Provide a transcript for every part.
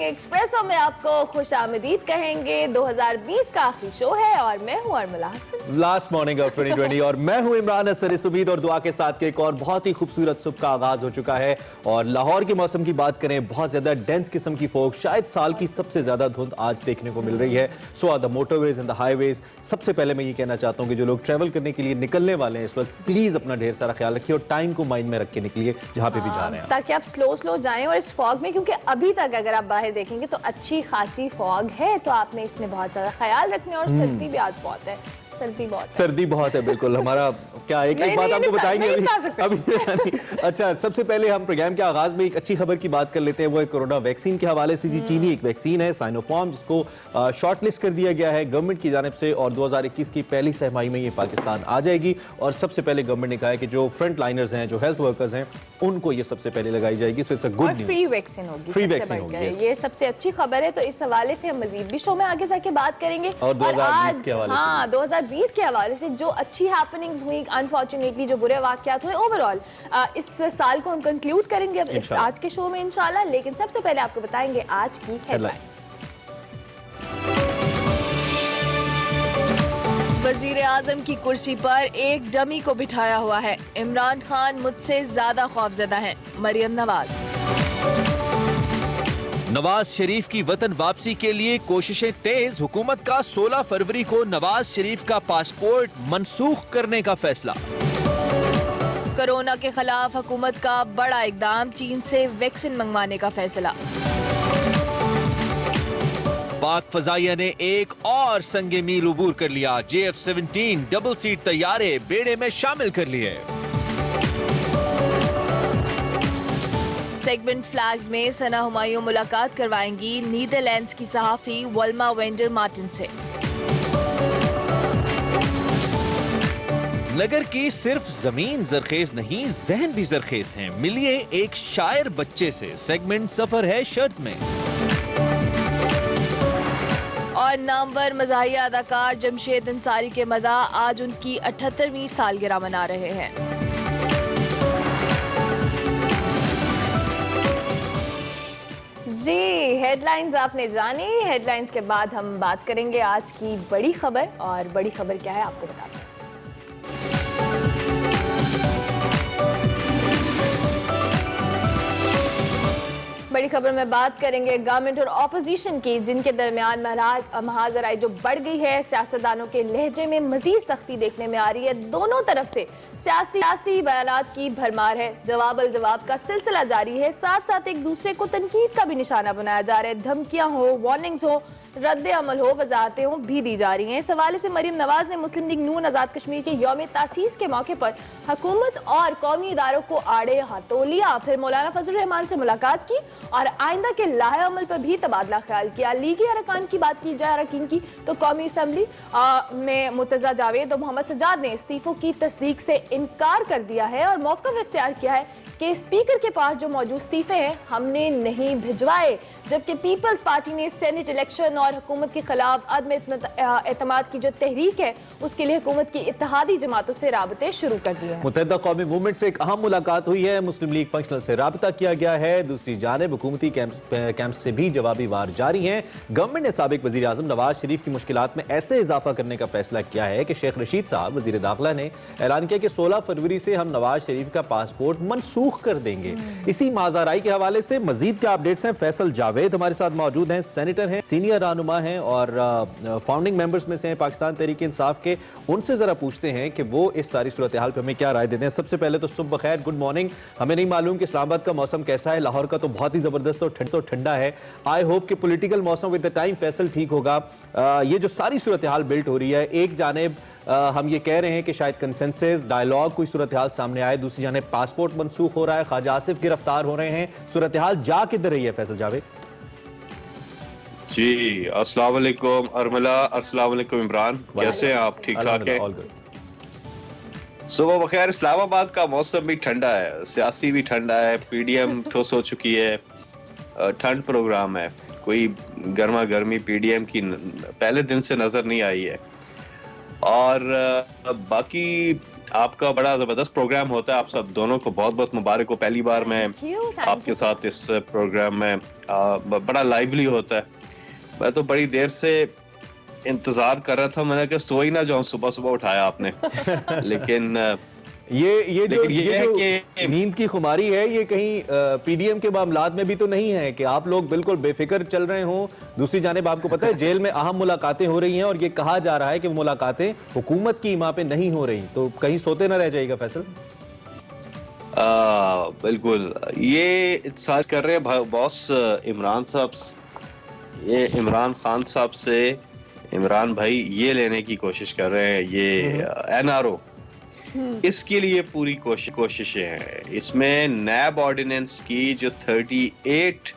Espresso में आपको खुश आमदीद कहेंगे। 2020 का आखिरी शो है और मैं हूँ अरमला हसन। लास्ट मॉर्निंग ऑफ 2020 और मैं हूँ इमरान हसन। इस उम्मीद और दुआ के साथ के एक और बहुत ही खूबसूरत सुबह का आगाज हो चुका है और लाहौर के मौसम की बात करें, बहुत ज्यादा डेंस किस्म की फॉग, शायद साल की सबसे ज्यादा धुंध आज देखने को मिल रही है। So are the motorways and the highways. सबसे पहले मैं ये कहना चाहता हूँ कि जो लोग ट्रैवल करने के लिए निकलने वाले हैं इस वक्त, प्लीज अपना ढेर सारा ख्याल रखिए और टाइम को माइंड में रख के निकलिए जहाँ पे भी जा रहे हैं, ताकि आप स्लो जाएं। और इस फॉग में, क्योंकि अभी तक अगर आप बाहर देखेंगे तो अच्छी खासी फॉग है, तो आपने इसमें बहुत ज्यादा ख्याल रखना है। और सर्दी भी आज बहुत है, सर्दी बहुत है बिल्कुल। हमारा क्या एक बात आपको बताएंगे अभी। अच्छा, सबसे पहले हम प्रोग्राम के आगाज में एक अच्छी खबर की बात कर लेते हैं। वो कोरोना वैक्सीन के हवाले से। चीनी एक वैक्सीन है साइनोफार्म, जिसको शॉर्टलिस्ट कर दिया गया है गवर्नमेंट की जानिब से और 2021 की पहली छमाही में ये पाकिस्तान आ जाएगी। और सबसे पहले गवर्नमेंट ने कहा है कि जो फ्रंट लाइनर्स हैं, जो हेल्थ वर्कर्स हैं, उनको ये सबसे पहले लगाई जाएगी। So it's a good news. Free vaccine होगी, फ्री वैक्सीन होगी, ये सबसे अच्छी खबर है। तो इस हवाले से हम मजीद भी शो में आगे जाके बात करेंगे। और 2020 के हवाले से, 2020 के हवाले से जो अच्छी हैपनिंग्स हुई, अनफॉर्चुनेटली जो बुरे वाकयात हुए, ओवरऑल इस साल को हम कंक्लूड करेंगे अब इस आज के शो में इंशाल्लाह। लेकिन सबसे पहले आपको बताएंगे आज की हेडलाइंस। वजीर आजम की कुर्सी पर एक डमी को बिठाया हुआ है। इमरान खान मुझसे ज्यादा खौफजदा हैं, मरियम नवाज। नवाज शरीफ की वतन वापसी के लिए कोशिशें तेज। हुकूमत का 16 फरवरी को नवाज शरीफ का पासपोर्ट मनसूख करने का फैसला। कोरोना के खिलाफ हुकूमत का बड़ा इकदाम, चीन से वैक्सीन मंगवाने का फैसला। पाक फजाइया ने एक और संगे मील उबूर कर लिया। JF-17 डबल सीट तैयारे बेड़े में शामिल कर लिए। सेगमेंट फ्लैग्स में सना हुमायूं मुलाकात करवाएंगी नीदरलैंड्स की सहाफी वल्मा वेंडर मार्टिन से। नगर की सिर्फ जमीन जरखेज नहीं, जहन भी जरखेज हैं। मिलिए एक शायर बच्चे से। सेगमेंट सफर है शर्त में। और नामवर मज़ाहिया अदाकार जमशेद अंसारी के मदा आज उनकी 78वीं सालगिरह मना रहे हैं। जी, हेडलाइंस आपने जानी। हेडलाइंस के बाद हम बात करेंगे आज की बड़ी खबर। और बड़ी खबर क्या है आपको बताते हैं। बड़ी खबर में बात करेंगे गवर्नमेंट और ऑपोजिशन की, जिनके दरमियान महाजराई जो बढ़ गई है। सियासतदानों के लहजे में मजीद सख्ती देखने में आ रही है। दोनों तरफ से सियासी बयानात की भरमार है। जवाब अल जवाब का सिलसिला जारी है। साथ साथ एक दूसरे को तनकीद का भी निशाना बनाया जा रहा है। धमकियां हो, वार्निंग्स हो, रद्द अमल हो, वजाहतें हो भी दी जा रही हैं। इस हवाले से मरियम नवाज ने मुस्लिम लीग नून आज़ाद कश्मीर के यौम तासीस के मौके पर हुकूमत और कौमी इदारों को आड़े हाथों लिया। फिर मौलाना फजल रहमान से मुलाकात की और आइंदा के लाहे अमल पर भी तबादला ख्याल किया। लीगी अरकान की बात की जाए, अरकान की, तो कौमी असम्बली में मुर्तजा जावेद और मोहम्मद सजाद ने इस्तीफों की तस्दीक से इनकार कर दिया है और मौक़िफ़ इख्तियार किया है कि स्पीकर के पास जो मौजूद इस्तीफे हैं हमने नहीं भिजवाए। जबकि पीपल्स पार्टी ने सेनेट इलेक्शन और हुकूमत के खिलाफ अदम एतमाद की जो तहरीक है उसके लिए हुकूमत की इत्तेहादी जमातों से राबते शुरू कर दिए हैं। मुत्तहिदा कौमी मूवमेंट से एक अहम मुलाकात हुई है। मुस्लिम लीग फंक्शनल से राबता किया गया है। दूसरी जानिब हुकूमती कैंप से भी जवाबी वार जारी हैं। गवर्नमेंट ने साबिक वजीर आजम नवाज शरीफ की मुश्किलात में ऐसे इजाफा करने का फैसला किया है कि शेख रशीद साहब वजीर दाखिला ने ऐलान किया कि 16 फरवरी से हम नवाज शरीफ का पासपोर्ट मनसूख कर देंगे। इसी माजाराई के हवाले से मजीद क्या अपडेट्स हैं। फैसल जावेद हमारे साथ मौजूद हैं, सेनेटर हैं, सीनियर रहनुमा हैं और फाउंडिंग मेंबर्स में से हैं पाकिस्तान तहरीक इंसाफ के। उनसे जरा पूछते हैं कि वो इस सारी सूरत हाल पर हमें क्या राय देते हैं। सबसे पहले तो सुबह बखैर, गुड मॉर्निंग। हमें नहीं मालूम कि इस्लामाबाद का मौसम कैसा है, लाहौर का तो बहुत ही जबरदस्त और ठंडा है। आई होप कि पॉलिटिकल मौसम विद द टाइम फैसल ठीक होगा। ये जो सारी सूरत हाल बिल्ट हो रही है, एक जानिब हम ये कह रहे हैं कि शायद कंसेंसस डायलॉग कोई सूरत हाल सामने आए, दूसरी जानिब पासपोर्ट मनसूख हो रहा है, ख्वाजा आसिफ गिरफ्तार हो रहे हैं। सूरत हाल जा किधर रही है फैसल जावेद? जी, अस्सलाम वालेकुम अरमला, अस्सलाम वालेकुम इमरान, कैसे हैं आप? ठीक ठाक है? सुबह बखैर। इस्लामाबाद का मौसम भी ठंडा है, सियासी भी ठंडा है, PDM ठोस हो चुकी है, ठंड प्रोग्राम है, कोई गर्मा गर्मी PDM की पहले दिन से नजर नहीं आई है। और बाकी آپ کا بڑا زبردست پروگرام ہوتا ہے. آپ سب دونوں کو بہت بہت مبارک ہو. پہلی بار میں آپ کے ساتھ اس پروگرام میں بڑا لائیولی ہوتا ہے. میں تو بڑی دیر سے انتظار کر رہا تھا, میں نے کہا سو ہی نہ جاؤں, صبح صبح اٹھایا آپ نے. لیکن یہ جو کہ نیند کی خماری ہے یہ کہیں پی ڈی ایم کے معاملات میں بھی تو نہیں ہے کہ آپ لوگ بالکل بے فکر چل رہے ہوں. دوسری جانب آپ کو پتہ ہے جیل میں اہم ملاقاتیں ہو رہی ہیں اور یہ کہا جا رہا ہے کہ وہ ملاقاتیں حکومت کی ایما پہ نہیں ہو رہی, تو کہیں سوتے نہ رہ جائے گا فیصل. بالکل یہ احساس کر رہے ہیں باس عمران صاحب, یہ عمران خان صاحب سے عمران بھائی یہ لینے کی کوشش کر رہے ہیں, یہ این آر او, اس کے لیے پوری کوششیں ہیں. اس میں نیب آرڈیننس کی جو 38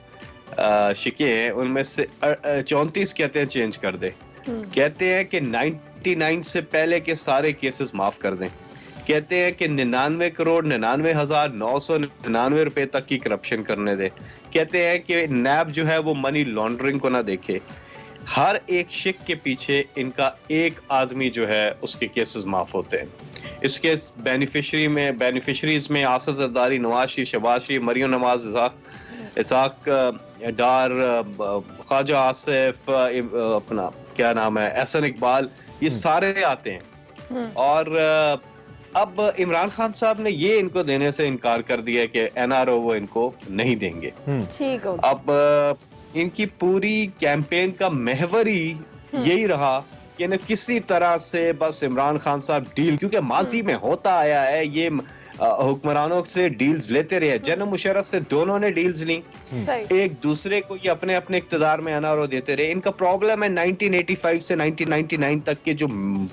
شکیں ہیں ان میں سے 34 کہتے ہیں چینج کر دیں, کہتے ہیں کہ 99 سے پہلے کے سارے کیسز معاف کر دیں, کہتے ہیں کہ 99,99,999 روپے تک کی کرپشن کرنے دیں, کہتے ہیں کہ نیب جو ہے وہ منی لانڈرنگ کو نہ دیکھے. ہر ایک شک کے پیچھے ان کا ایک آدمی جو ہے اس کے کیسز معاف ہوتے ہیں. اس کے بینیفیشریز میں آصف زرداری, نواز شریف, شہباز شریف, مریم نواز, اسحاق ڈار, خواجہ آصف, اپنا کیا نام ہے, احسن اقبال, یہ سارے آتے ہیں. اور اب عمران خان صاحب نے یہ ان کو دینے سے انکار کر دیا کہ این آر او وہ ان کو نہیں دیں گے. اب ان کی پوری کیمپین کا محور ہی یہی رہا کہ کسی طرح سے بس عمران خان صاحب ڈیل, کیونکہ ماضی میں ہوتا آیا ہے یہ حکمرانوں سے ڈیلز لیتے رہے. جنرل مشرف سے دونوں نے ڈیلز لی, ایک دوسرے کو یہ اپنے اپنے اقتدار میں این آر او دیتے رہے. ان کا پرابلم ہے 1985 سے 1999 تک کے جو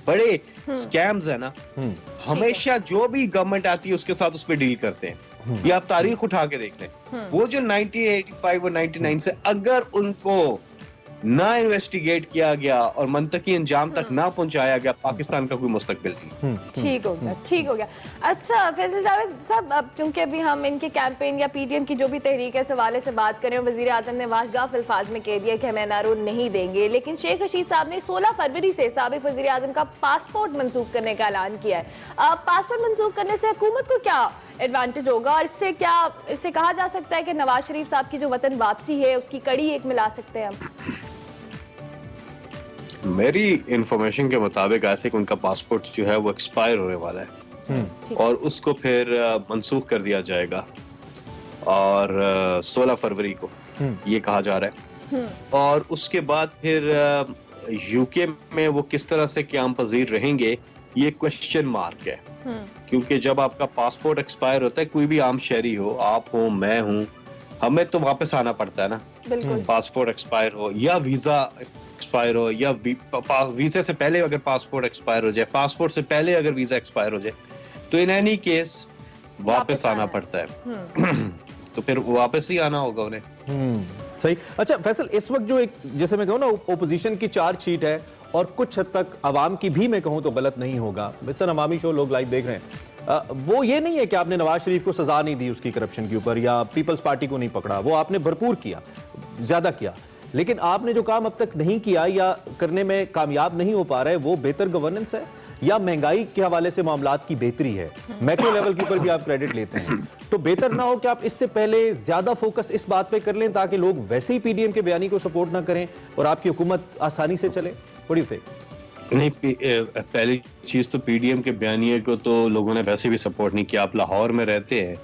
بڑے سکیمز ہیں نا, ہمیشہ جو بھی گورنمنٹ آتی ہے اس کے ساتھ اس پہ ڈیل کرتے ہیں. یہ آپ تاریخ اٹھا کے دیکھ لیں, وہ جو 1985 اور 99 سے اگر ان کو نہ انویسٹیگیٹ کیا گیا اور منطقی انجام تک نہ پہنچایا گیا, پاکستان کا کوئی مستقبل نہیں. ٹھیک ہو گیا. اچھا فیصل جاوید صاحب, اب چونکہ ابھی ہم ان کے کیمپین یا پی ڈی ایم کی جو بھی تحریک ہے اس حوالے سے بات کریں, وزیر اعظم نے واضح الفاظ میں کہہ دیا کہ ہم این آر او نہیں دیں گے, لیکن شیخ رشید صاحب نے 16 فروری سے سابق وزیر اعظم کا پاسپورٹ منسوخ کرنے کا اعلان کیا ہے. پاسپورٹ منسوخ کرنے سے حکومت کو کیا ایڈوانٹیج ہوگا, اور اس سے کہا جا سکتا ہے کہ نواز شریف صاحب کی جو وطن واپسی ہے اس کی کڑی ایک ملا سکتے ہیں ہم؟ میری انفارمیشن کے مطابق ایسے کہ ان کا پاسپورٹ جو ہے وہ ایکسپائر ہونے والا ہے اور اس کو پھر منسوخ کر دیا جائے گا, اور 16 فروری کو یہ کہا جا رہا ہے. اور اس کے بعد پھر یو کے میں وہ کس طرح سے قیام پذیر رہیں گے یہ کوشچن مارک ہے, کیونکہ جب آپ کا پاسپورٹ ایکسپائر ہوتا ہے, کوئی بھی عام شہری ہو, آپ ہوں, میں ہوں, ہمیں تو واپس آنا پڑتا ہے نا. پاسپورٹ ایکسپائر ہو یا ویزا ایکسپائر ہو, یا ویزے سے پہلے اگر پاسپورٹ ایکسپائر ہو جائے, پاسپورٹ سے پہلے اگر ویزا ایکسپائر ہو جائے, تو ان اینی کیس واپس آنا پڑتا ہے. تو پھر واپس ہی آنا ہوگا انہیں. صحیح. اچھا فیصل, اس وقت جو ایک جیسے میں کہوں نا اپوزیشن کی چارج شیٹ ہے, اور کچھ حد تک عوام کی بھی میں کہوں تو غلط نہیں ہوگا, مثلا عوامی شو لوگ لائیو دیکھ رہے ہیں, وہ یہ نہیں ہے کہ آپ نے نواز شریف کو سزا نہیں دی اس کی کرپشن کے اوپر, یا پیپلز پارٹی کو نہیں پکڑا, وہ آپ نے بھرپور کیا, زیادہ کیا, لیکن آپ نے جو کام اب تک نہیں کیا یا کرنے میں کامیاب نہیں ہو پا رہا ہے وہ بہتر گورننس ہے یا مہنگائی کے حوالے سے معاملات کی بہتری ہے. میکرو لیول کے اوپر بھی آپ کریڈٹ لیتے ہیں, تو بہتر نہ ہو کہ آپ اس سے پہلے زیادہ فوکس اس بات پہ کر لیں تاکہ لوگ ویسے ہی پی ڈی ایم کے بیانی کو سپورٹ نہ کریں اور آپ کی حکومت آسانی سے چلے؟ بڑی نہیں, پہلی چیز تو پی ڈی ایم کے بیانیے کو تو لوگوں نے ویسے بھی سپورٹ نہیں کیا. آپ لاہور میں رہتے ہیں,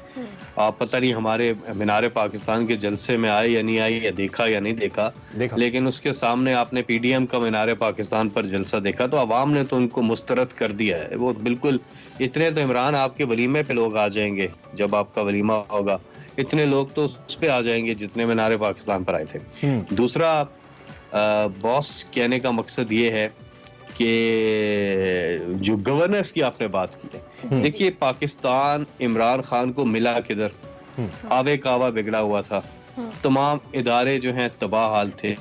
آپ پتہ نہیں ہمارے مینار پاکستان کے جلسے میں آئے یا نہیں آئے, یا دیکھا یا نہیں دیکھا, لیکن اس کے سامنے آپ نے پی ڈی ایم کا مینار پاکستان پر جلسہ دیکھا تو عوام نے تو ان کو مسترد کر دیا ہے. وہ بالکل اتنے تو عمران آپ کے ولیمے پہ لوگ آ جائیں گے, جب آپ کا ولیمہ ہوگا اتنے لوگ تو اس پہ آ جائیں گے جتنے مینار پاکستان پر آئے تھے. دوسرا باس کہنے کا مقصد یہ ہے کہ جو گورننس کی آپ نے بات کی ہے, دیکھیے پاکستان عمران خان کو ملا کدھر, آوے کعوہ بگڑا ہوا تھا, تمام ادارے جو ہیں تباہ حال تھے,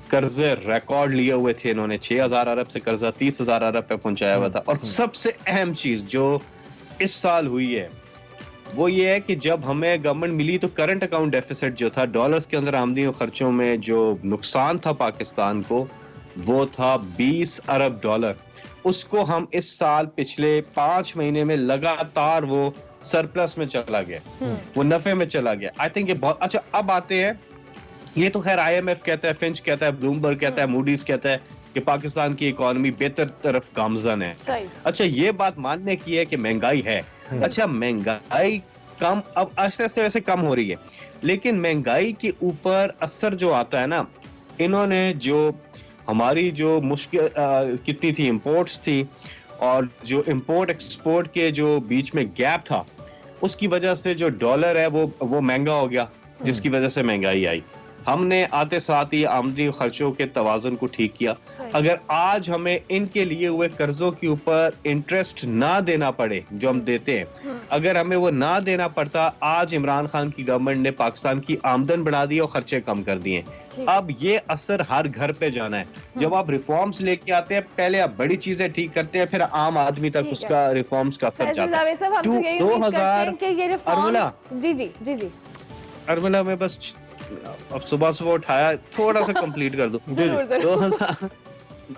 قرضے ریکارڈ لیے ہوئے تھے انہوں نے, 6,000 ارب سے قرضہ 30,000 ارب پہ پہنچایا ہوا تھا. اور سب سے اہم چیز جو اس سال ہوئی ہے وہ یہ ہے کہ جب ہمیں گورنمنٹ ملی تو کرنٹ اکاؤنٹ ڈیفیسٹ جو تھا, ڈالرز کے اندر آمدنی و خرچوں میں جو نقصان تھا پاکستان کو, وہ تھا $20 ارب. اس کو ہم اس سال پچھلے 5 مہینے میں لگاتار وہ سرپلس میں چلا گیا, وہ نفع میں چلا گیا. آئی تھنک یہ بہت اچھا. اب آتے ہیں, یہ تو خیر آئی ایم ایف کہتا ہے, فنچ کہتا ہے, بلومبرگ کہتا ہے, موڈیز کہتا ہے کہ پاکستان کی اکانومی بہتر طرف گامزن ہے. اچھا یہ بات ماننے کی ہے کہ مہنگائی ہے. اچھا مہنگائی کم اب آہستہ آہستہ ویسے کم ہو رہی ہے, لیکن مہنگائی کے اوپر اثر جو آتا ہے نا, انہوں نے جو ہماری جو مشکل کتنی تھی امپورٹس تھی, اور جو امپورٹ ایکسپورٹ کے جو بیچ میں گیپ تھا, اس کی وجہ سے جو ڈالر ہے وہ مہنگا ہو گیا, جس کی وجہ سے مہنگائی آئی. ہم نے آتے ساتھ ہی آمدنی خرچوں کے توازن کو ٹھیک کیا. اگر آج ہمیں ان کے لیے ہوئے قرضوں کے اوپر انٹرسٹ نہ دینا پڑے جو ہم دیتے ہیں, اگر ہمیں وہ نہ دینا پڑتا, آج عمران خان کی گورنمنٹ نے پاکستان کی آمدن بڑھا دی اور خرچے کم کر دیے. اب یہ اثر ہر گھر پہ جانا ہے. جب آپ ریفارمز لے کے آتے ہیں, پہلے آپ بڑی چیزیں ٹھیک کرتے ہیں, پھر عام آدمی تک اس کا ریفارمز کا اثر جاتا ہے. 2000 ارملا میں بس اب صبح اٹھایا, تھوڑا سا کمپلیٹ کر دو.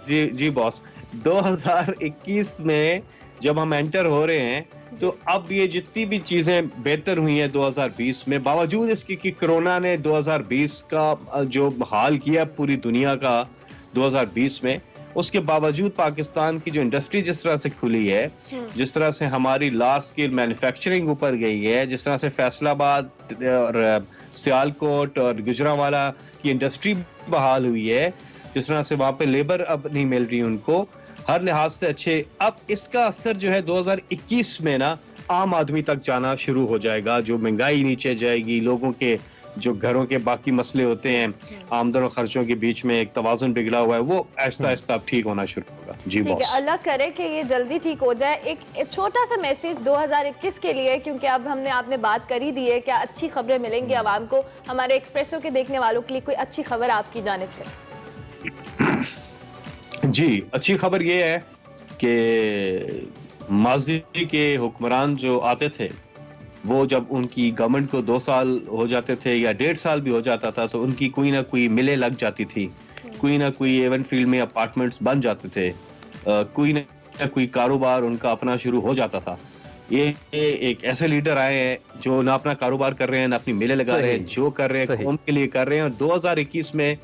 جی باس, 2021 میں جب ہم انٹر ہو رہے ہیں, تو اب یہ جتنی بھی چیزیں بہتر ہوئی ہیں 2020 میں, باوجود اس کی کہ کرونا نے 2020 کا جو حال کیا پوری دنیا کا 2020 میں, اس کے باوجود پاکستان کی جو انڈسٹری جس طرح سے کھلی ہے, جس طرح سے ہماری لارج اسکیل مینوفیکچرنگ اوپر گئی ہے, جس طرح سے فیصل آباد اور سیالکوٹ اور گجرانوالہ کی انڈسٹری بحال ہوئی ہے, جس طرح سے وہاں پہ لیبر اب نہیں مل رہی ان کو, ہر لحاظ سے اچھے. اب اس کا اثر جو ہے 2021 میں نا عام آدمی تک جانا شروع ہو جائے گا. جو مہنگائی نیچے جائے گی, لوگوں کے جو گھروں کے باقی مسئلے ہوتے ہیں, آمدن اور خرچوں کے بیچ میں ایک توازن بگڑا ہوا ہے, وہ آہستہ آہستہ اب ٹھیک ہونا شروع ہوگا. جی باس, اللہ کرے کہ یہ جلدی ٹھیک ہو جائے. ایک چھوٹا سا میسج 2021 کے لیے, کیونکہ اب ہم نے آپ نے بات کر ہی دی ہے, کیا اچھی خبریں ملیں گی عوام کو, ہمارے ایکسپریسو کے دیکھنے والوں کے لیے کوئی اچھی خبر آپ کی جانب سے؟ جی اچھی خبر یہ ہے کہ ماضی کے حکمران جو آتے تھے, وہ جب ان کی گورنمنٹ کو 2 سال ہو جاتے تھے یا 1.5 سال بھی ہو جاتا تھا, تو ان کی کوئی نہ کوئی ملیں لگ جاتی تھی, کوئی نہ کوئی ایونٹ فیلڈ میں اپارٹمنٹس بن جاتے تھے, کوئی نہ کوئی کاروبار ان کا اپنا شروع ہو جاتا تھا. یہ ایک ایسے لیڈر آئے ہیں جو نہ اپنا کاروبار کر رہے ہیں, نہ اپنی ملیں لگا رہے ہیں, جو کر رہے ہیں قوم کے لیے کر رہے ہیں. اور 2021 میں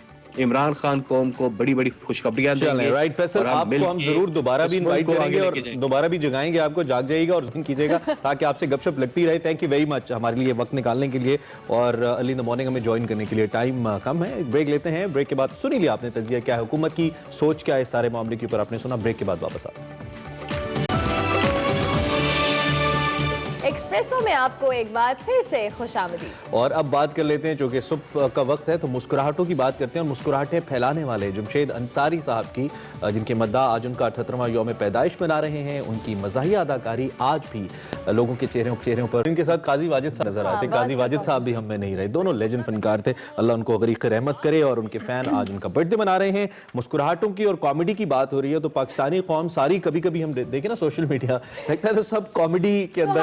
عمران خان قوم کو بڑی بڑی خوشخبریاں دیں گے. رائٹ فیصل, آپ کو ہم ضرور دوبارہ بھی انوائٹ کریں گے اور دوبارہ بھی جگائیں گے آپ کو, جاگ جائیے گا اور ذہن کیجیے گا تاکہ آپ سے گپ شپ لگتی رہے. تھینک یو ویری مچ ہمارے لیے وقت نکالنے کے لیے, اور ارلی ان دی مارننگ ہمیں جوائن کرنے کے لیے. ٹائم کم ہے, بریک لیتے ہیں. بریک کے بعد سنی لیا آپ نے تجزیہ کیا ہے حکومت کی سوچ کیا ہے اس سارے معاملے کے اوپر, آپ نے سنا. بریک کے بعد واپس آتے ہیں. ایکسپریسو میں آپ کو ایک بار پھر سے خوش آمدید. اور اب بات کر لیتے ہیں, چونکہ صبح کا وقت ہے تو مسکراہٹوں کی بات کرتے ہیں. اور مسکراہٹیں پھیلانے والے جمشید انصاری صاحب کی, جن کے مداح آج ان کا 78واں یوم پیدائش منا رہے ہیں, ان کی مزاحیہ اداکاری آج بھی لوگوں کے چہروں پر. ان کے ساتھ قاضی واجد صاحب نظر آتے. قاضی واجد صاحب بھی ہم میں نہیں رہے, دونوں لیجنڈ فنکار تھے, اللہ ان کو غریق رحمت کرے. اور ان کے فین آج ان کا برتھ ڈے منا رہے ہیں. مسکراہٹوں کی اور کامیڈی کی بات ہو رہی ہے تو پاکستانی قوم ساری, کبھی کبھی ہم دیکھیں نا سوشل میڈیا, لگتا ہے تو سب کامیڈی کے اندر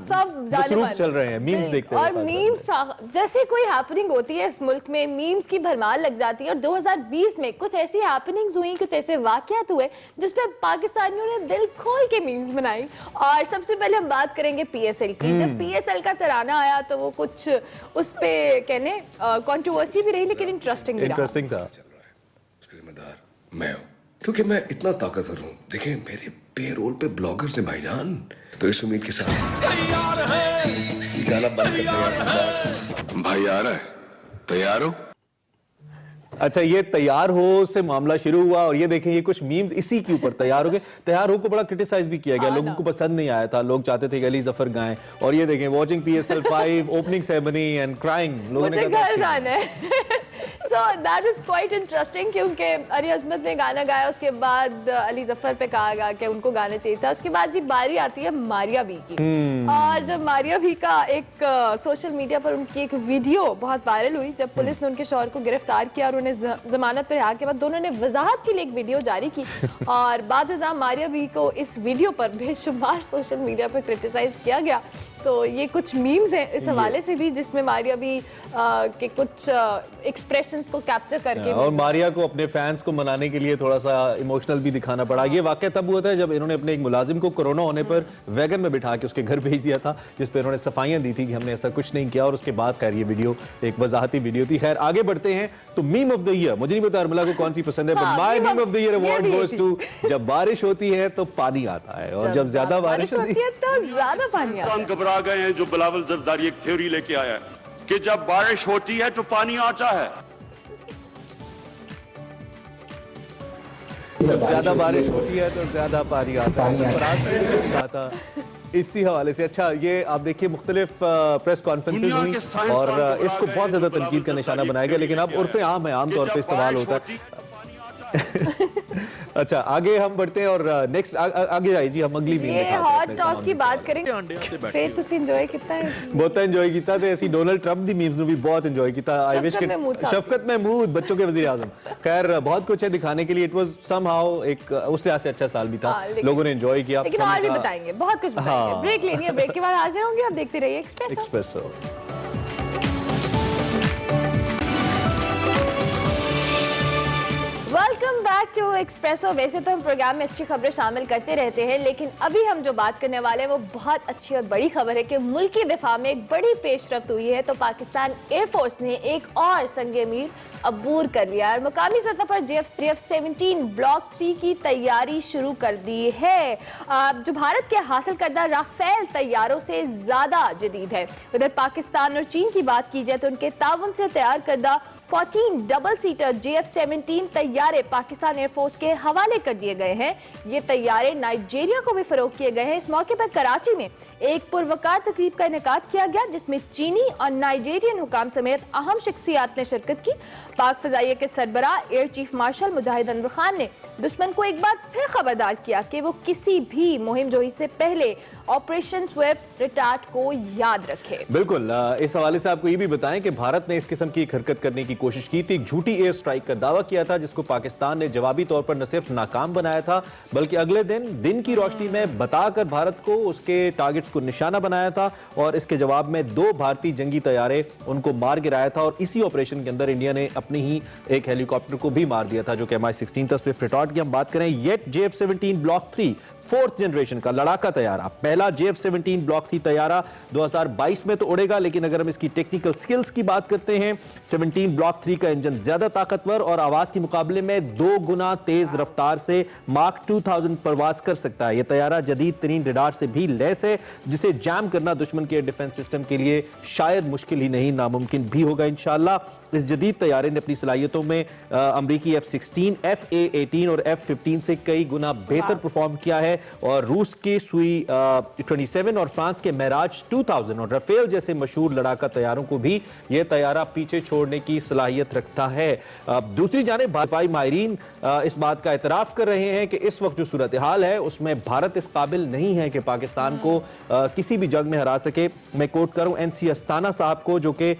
سب چل رہے ہیں, میمز دیکھتے ہیں. اور میمز جیسے کوئی ہیپننگ ہوتی ہے اس ملک میں, میمز کی بھرمار لگ جاتی ہے. اور 2020 میں کچھ ایسی ہیپننگز ہوئی, کچھ ایسے واقعات ہوئے جس پہ پاکستانیوں نے دل کھول کے میمز بنائی. اور سب سے پہلے ہم بات کریں گے پی ایس ایل کی. جب پی ایس ایل کا ترانہ آیا تو وہ کچھ اس پہ کہنے کنٹروورسی بھی رہی, لیکن انٹرسٹنگ تھا. اس کا ذمہ دار میں ہوں, کیونکہ میں اتنا طاقتور ہوں. دیکھیں میرے پے رول پہ بلاگر سے بھائی جان, تو اس امید کے ساتھ گانا بند کرتے ہیں. بھائی آ رہا ہے, تیار ہو؟ اچھا, یہ تیار ہو سے معاملہ شروع ہوا, اور یہ دیکھیں یہ کچھ میمز اسی کے اوپر تیار ہو گئے. تیار ہو کو بڑا کرٹیسائز بھی کیا گیا, لوگوں کو پسند نہیں آیا تھا, لوگ چاہتے تھے کہ علی ظفر گائیں. اور یہ دیکھیں watching P S L 5 opening ceremony and crying, لوگوں نے کہا گھر جانا ہے. So that was quite interesting, کیونکہ علی عظمت نے گانا گایا, اس کے بعد علی ظفر پہ کہا گیا کہ ان کو گانا چاہیے تھا. اس کے بعد جی باری آتی ہے ماریا بی کی, اور جب ماریا بی کا ایک سوشل میڈیا پر ان کی ایک ویڈیو بہت وائرل ہوئی, جب پولیس نے ان کے شوہر کو گرفتار کیا اور انہیں ضمانت پر رہا کے بعد دونوں نے وضاحت کے لیے ایک ویڈیو جاری کی. اور بعد ازاں ماریا بی کو اس ویڈیو پر بے شمار سوشل میڈیا پہ کرٹیسائز کیا گیا. तो ये कुछ मीम्स हैं इस हवाले से भी, जिसमें मारिया भी के कुछ एक्सप्रेशंस को कैप्चर करके और मारिया को अपने फैंस को मनाने के लिए थोड़ा सा इमोशनल भी दिखाना पड़ा। ये वाकया तब हुआ था जब इन्होंने अपने एक मुलाजिम को कोरोना होने पर वैगन में बिठा के उसके घर भेज दिया था, जिस पर इन्होंने सफाइयां दी थी कि हमने ऐसा कुछ नहीं किया, और उसके बाद खैर ये वीडियो एक वजाहती वीडियो थी। खैर आगे बढ़ते हैं। तो मीम ऑफ द ईयर, मुझे नहीं पता अरमला को कौन सी पसंद है, but my meme of the year award goes to जब बारिश होती है तो पानी आता है, और जब ज्यादा बारिश होती है तो ज्यादा पानी आता है। घबरा गए हैं जो बिलावल जरदारी एक थ्योरी लेके आया है कि जब बारिश होती है तो पानी आता है। जब ज्यादा बारिश होती है तो ज्यादा पानी आता है। सरफराज ने भी कुछ कहा था इसी हवाले से। अच्छा, ये आप देखिए मुख्तलिफ प्रेस कॉन्फ्रेंसेज हुई और इसको बहुत ज्यादा तनकीद का निशाना बनाया गया, लेकिन अब उर्फ़े आम है, आमतौर पर इस्तेमाल होता है। अच्छा, आगे हम बढ़ते हैं और नेक्स्ट आगे जाइए जी, हम अगली मीम ये हॉट टॉक की बात करेंगे। फिर तुसी एंजॉय कितना है? बहुत एंजॉय कीता ते ऐसी डोनाल्ड ट्रंप दी मीम्स भी बहुत एंजॉय कीता। आई विश शफकत महमूद बच्चों के वजीर आजम। खैर बहुत कुछ है दिखाने के लिए। इट वाज समहाउ एक उस लिहाज से अच्छा साल भी था, लोगों ने एंजॉय किया। लेकिन और भी बताएंगे, बहुत कुछ बताएंगे। ब्रेक लेनी है, ब्रेक के बाद हाजिर होंगे। आप देखते रहिए espresso. Welcome back to espresso. वैसे तो हम प्रोग्राम में अच्छी खबरें शामिल करते रहते हैं, लेकिन अभी हम जो बात करने वाले हैं वो बहुत अच्छी और बड़ी खबर है कि मुल्की दिफा में एक बड़ी पेशरफ्त हुई है। तो पाकिस्तान एयरफोर्स ने एक और संगे मीर अबूर कर लिया है। मुकामी सतह पर JF-17 ब्लॉक 3 की तैयारी शुरू कर दी है, जो भारत के हासिल करदा राफेल तैयारों से ज्यादा जदीद है। उधर पाकिस्तान और चीन की बात की जाए तो उनके ताउन से तैयार करदा 14 डबल सीटर JF-17 तैयारे पाकिस्तान एयरफोर्स के हवाले कर दिए गए हैं। ये तैयारे नाइजीरिया को भी फरोख्त किए गए हैं। इस मौके पर कराची में एक पुरवकार तकरीब का इनेकाद किया गया, जिसमें चीनी और नाइजीरियन हुकाम समेत अहम शख्सियात ने शिरकत की। पाक फजाइया के सरबराह एयर चीफ मार्शल मुजाहिद अनवर खान ने दुश्मन को एक बार फिर खबरदार किया कि वो किसी भी मुहिम जोही से पहले ऑपरेशन स्विफ्ट रिटार्ट को याद रखे। बिल्कुल, इस हवाले से आपको ये भी बताएं कि भारत ने इस किस्म की हरकत करने की कोशिश की थी। एक झूठी एयर स्ट्राइक का दावा किया था, जिसको पाकिस्तान ने जवाबी तौर पर न सिर्फ नाकाम बनाया था, बल्कि अगले दिन की रोशनी में बताकर भारत को उसके टारगेट्स को निशाना बनाया था, और इसके जवाब में 2 भारतीय जंगी तैयारे उनको मार गिराया था। और इसी ऑपरेशन के अंदर इंडिया ने अपनी ही एक हेलीकॉप्टर को भी मार दिया था, जो कि MI-16 था, स्विफ्ट रिटार्ट की हम बात करें। Yet JF-17 block 3 4th generation का लड़ाका तैयारा, पहला JF-17 ब्लॉक 3 तैयारा 2022 में तो उड़ेगा, लेकिन अगर हम इसकी टेक्निकल स्किल्स की बात करते हैं, 17 ब्लॉक 3 का इंजन ज्यादा ताकतवर और आवाज के मुकाबले में 2 गुना तेज रफ्तार से मार्क 2000 परवाज कर सकता है। यह तैयारा जदीद तरीन रडार से भी लैस है, जिसे जैम करना दुश्मन के डिफेंस सिस्टम के लिए शायद मुश्किल ही नहीं, नामुमकिन भी होगा इंशाअल्लाह। इस जदीद तैयारे ने अपनी सलाहियतों में अमरीकी F-16, F-A-18 और F-15 से कई गुना बेहतर परफॉर्म किया है, और रूस के सुई 27 और फ्रांस के मेराज 2000 और राफेल जैसे मशहूर लड़ाका तैयारों को भी यह तैयारा पीछे छोड़ने की सलाहियत रखता है। दूसरी जानिब भारतीय माहिरीन इस बात का एतराफ कर रहे हैं कि इस वक्त जो सूरत हाल है उसमें भारत इस काबिल नहीं है कि पाकिस्तान को किसी भी जंग में हरा सके। मैं कोट करूं NC अस्ताना साहब को, जो कि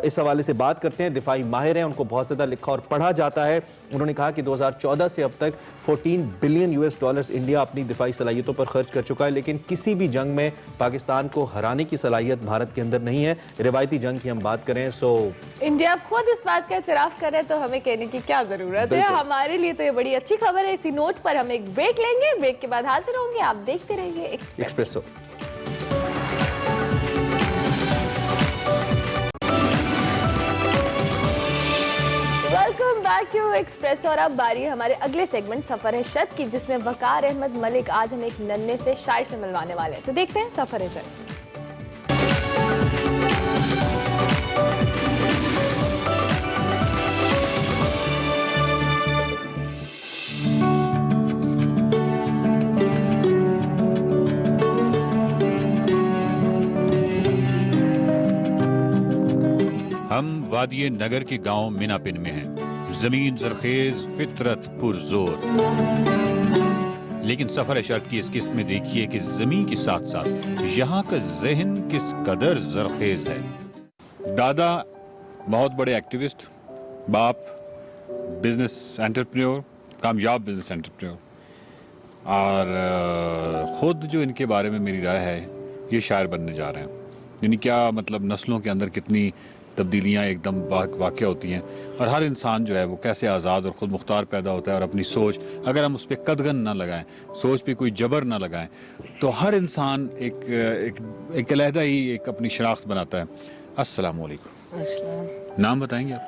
इस हवाले से बात करते हैं, दिफाई माहिर हैं, उनको बहुत ज्यादा लिखा और पढ़ा जाता है। उन्होंने कहा कि 2014 से अब तक $14 बिलियन इंडिया अपनी दिफाई सलाहियतों पर खर्च कर चुका है, लेकिन किसी भी जंग में पाकिस्तान को हराने की सलाहियत भारत के अंदर नहीं है। रिवायती जंग की हम बात करें, इंडिया खुद इस बात का एतराफ करे तो हमें कहने की क्या जरूरत है। हमारे लिए तो ये बड़ी अच्छी खबर है। इसी नोट पर हम एक ब्रेक लेंगे, ब्रेक के बाद हाजिर होंगे। आप देखते रहिए espresso. Welcome back to express. और अब बारी है हमारे अगले सेगमेंट सफर है शत की, जिसमें वकार अहमद मलिक आज हम एक नन्हे से शायर से मिलवाने वाले हैं। तो देखते हैं सफर है शत। हम वादिये नगर के गांव मिनापिन में हैं। जमीन जरखेज, फितरत पुरजोर। लेकिन सफर शर्त की इस किस्त में देखिए कि जमीन के साथ साथ यहाँ का जहन किस कदर जरखेज है। दादा बहुत बड़े एक्टिविस्ट, बाप बिजनेस एंटरप्रेन्योर, कामयाब बिजनेस एंटरप्रेन्योर, और ख़ुद जो इनके बारे में मेरी राय है ये शायर बनने जा रहे हैं। यानी क्या मतलब नस्लों के अंदर कितनी तब्दीलियाँ एकदम वाक़या होती हैं, और हर इंसान जो है वो कैसे आज़ाद और ख़ुद मुख्तार पैदा होता है, और अपनी सोच अगर हम उस पर कदगन ना लगाएं, सोच पे कोई जबर ना लगाएं, तो हर इंसान एक अलहदा ही एक अपनी शनाख्त बनाता है। अस्सलाम वालेकुम। नाम बताएंगे आप?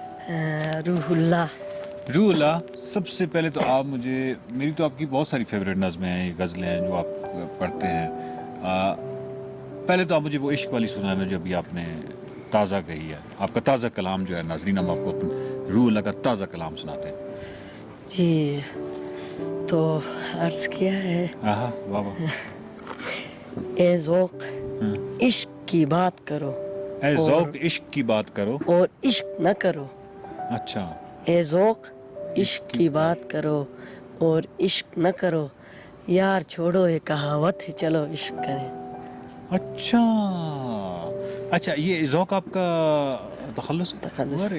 रूहुल्लाह। सबसे पहले तो आप मुझे, मेरी तो आपकी बहुत सारी फेवरेट नज़में हैं, ये गज़लें हैं जो आप पढ़ते हैं। पहले तो आप मुझे वो इश्क वाली सुनाना जो अभी आपने ताज़ा कही है, आपका ताज़ा कलाम जो है। नाज़रीन, हम आपको रूहुल्लाह का ताज़ा कलाम सुनाते हैं जी। तो अर्ज़ किया है, वाह वाह। ए ज़ौक़ इश्क की बात करो, ए ज़ौक़ इश्क की बात करो और इश्क न करो। अच्छा। ए ज़ौक़ इश्क की बात करो और इश्क न करो, यार छोड़ो ये कहावत है, चलो इश्क करें। अच्छा, ये ज़ौक़ आपका तख़ल्लुस है? तख़ल्लुस।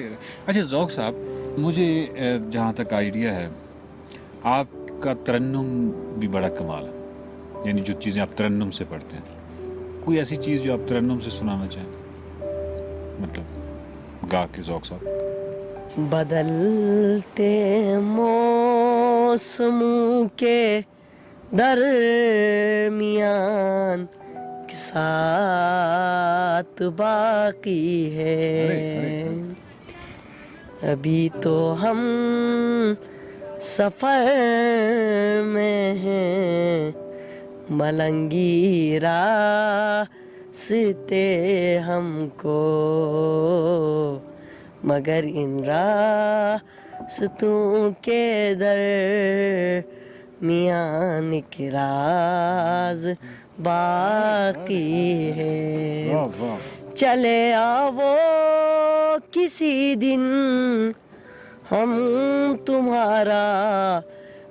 अच्छा ज़ौक़ साहब, मुझे जहाँ तक आइडिया है आपका तरन्नुम भी बड़ा कमाल है, यानी जो चीज़ें आप तरन्नुम से पढ़ते हैं, कोई ऐसी चीज़ जो आप तरन्नुम से सुनाना चाहें, मतलब गा के ज़ौक़ साहब। बदलते मौसमों के दरमियान साथ बाकी है, अभी तो हम सफर में हैं, मलंगी रास्ते हमको, मगर इन रास्तों के दरमियान एक राज बाकी है। चले आओ किसी दिन हम तुम्हारा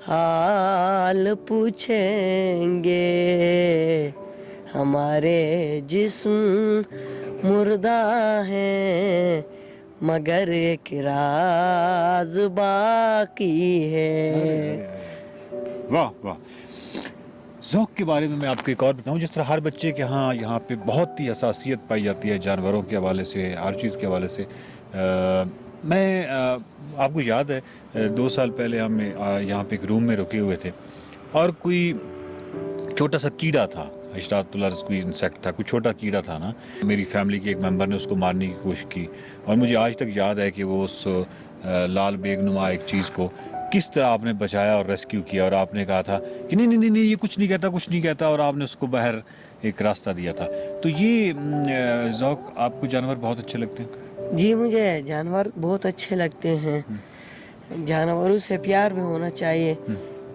हाल पूछेंगे, हमारे जिस्म मुर्दा हैं मगर एक राज बाकी है। वाह वाह। ज़ौक़ के बारे में मैं आपको एक और बताऊं, जिस तरह हर बच्चे के यहाँ पे बहुत ही हसासियत पाई जाती है जानवरों के हवाले से, हर चीज़ के हवाले से। आपको याद है 2 साल पहले हम यहाँ पे एक रूम में रुके हुए थे, और कोई छोटा सा कीड़ा था, इशरातुल्लाह कोई इंसेक्ट था, कोई छोटा कीड़ा था ना, मेरी फैमिली के एक मेंबर ने उसको मारने की कोशिश की, और मुझे आज तक याद है कि वो उस लाल बेगनुमा एक चीज़ को किस तरह आपने बचाया और रेस्क्यू किया, और आपने कहा था कि नहीं नहीं नहीं ये कुछ नहीं कहता, और आपने उसको बाहर एक रास्ता दिया था। तो ये ज़ौक़, आपको जानवर बहुत अच्छे लगते हैं? जी, मुझे जानवर बहुत अच्छे लगते हैं। जानवरों से प्यार भी होना चाहिए,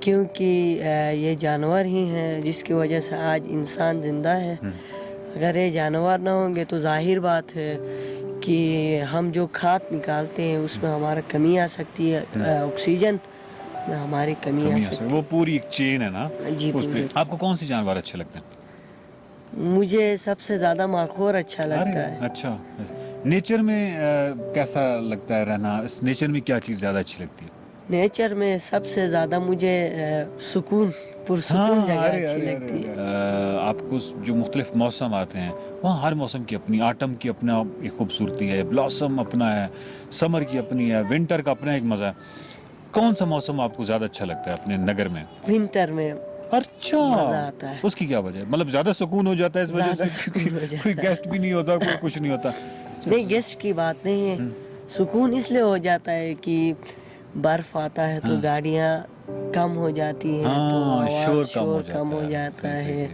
क्योंकि ये जानवर ही हैं जिसकी वजह से आज इंसान ज़िंदा है। अगर ये जानवर ना होंगे तो जाहिर बात है कि हम जो खाद निकालते हैं उसमें हमारा कमी आ सकती है, ऑक्सीजन में हमारी कमी आ सकती है। वो पूरी एक चेन है ना जी। उस पे। आपको कौन से जानवर अच्छे लगते हैं? मुझे सबसे ज़्यादा माखोर अच्छा लगता है। अच्छा, नेचर में कैसा लगता है रहना? इस नेचर में क्या चीज़ ज़्यादा अच्छी लगती है? नेचर में सबसे ज़्यादा मुझे सुकून, पुरसुकून जगह अच्छी लगती है। आपको जो मुख्तलिफ मौसम आते हैं, वहाँ हर मौसम की अपनी, आटम की अपना एक खूबसूरती है, ब्लॉसम अपना है, समर की अपनी है, विंटर का अपना एक मज़ा है। कौन सा मौसम आपको ज़्यादा अच्छा लगता है अपने नगर में? विंटर में। अच्छा, मज़ा आता है। उसकी क्या वजह है? मतलब ज़्यादा सुकून हो जाता है इस वजह से? कोई गेस्ट भी नहीं होता, कोई कुछ नहीं होता? नहीं, गेस्ट की बात नहीं है। सुकून इसलिए हो जाता है कि बर्फ आता है तो गाड़ियाँ कम हो जाती हैं, तो आवाज़ शोर कम हो जाता है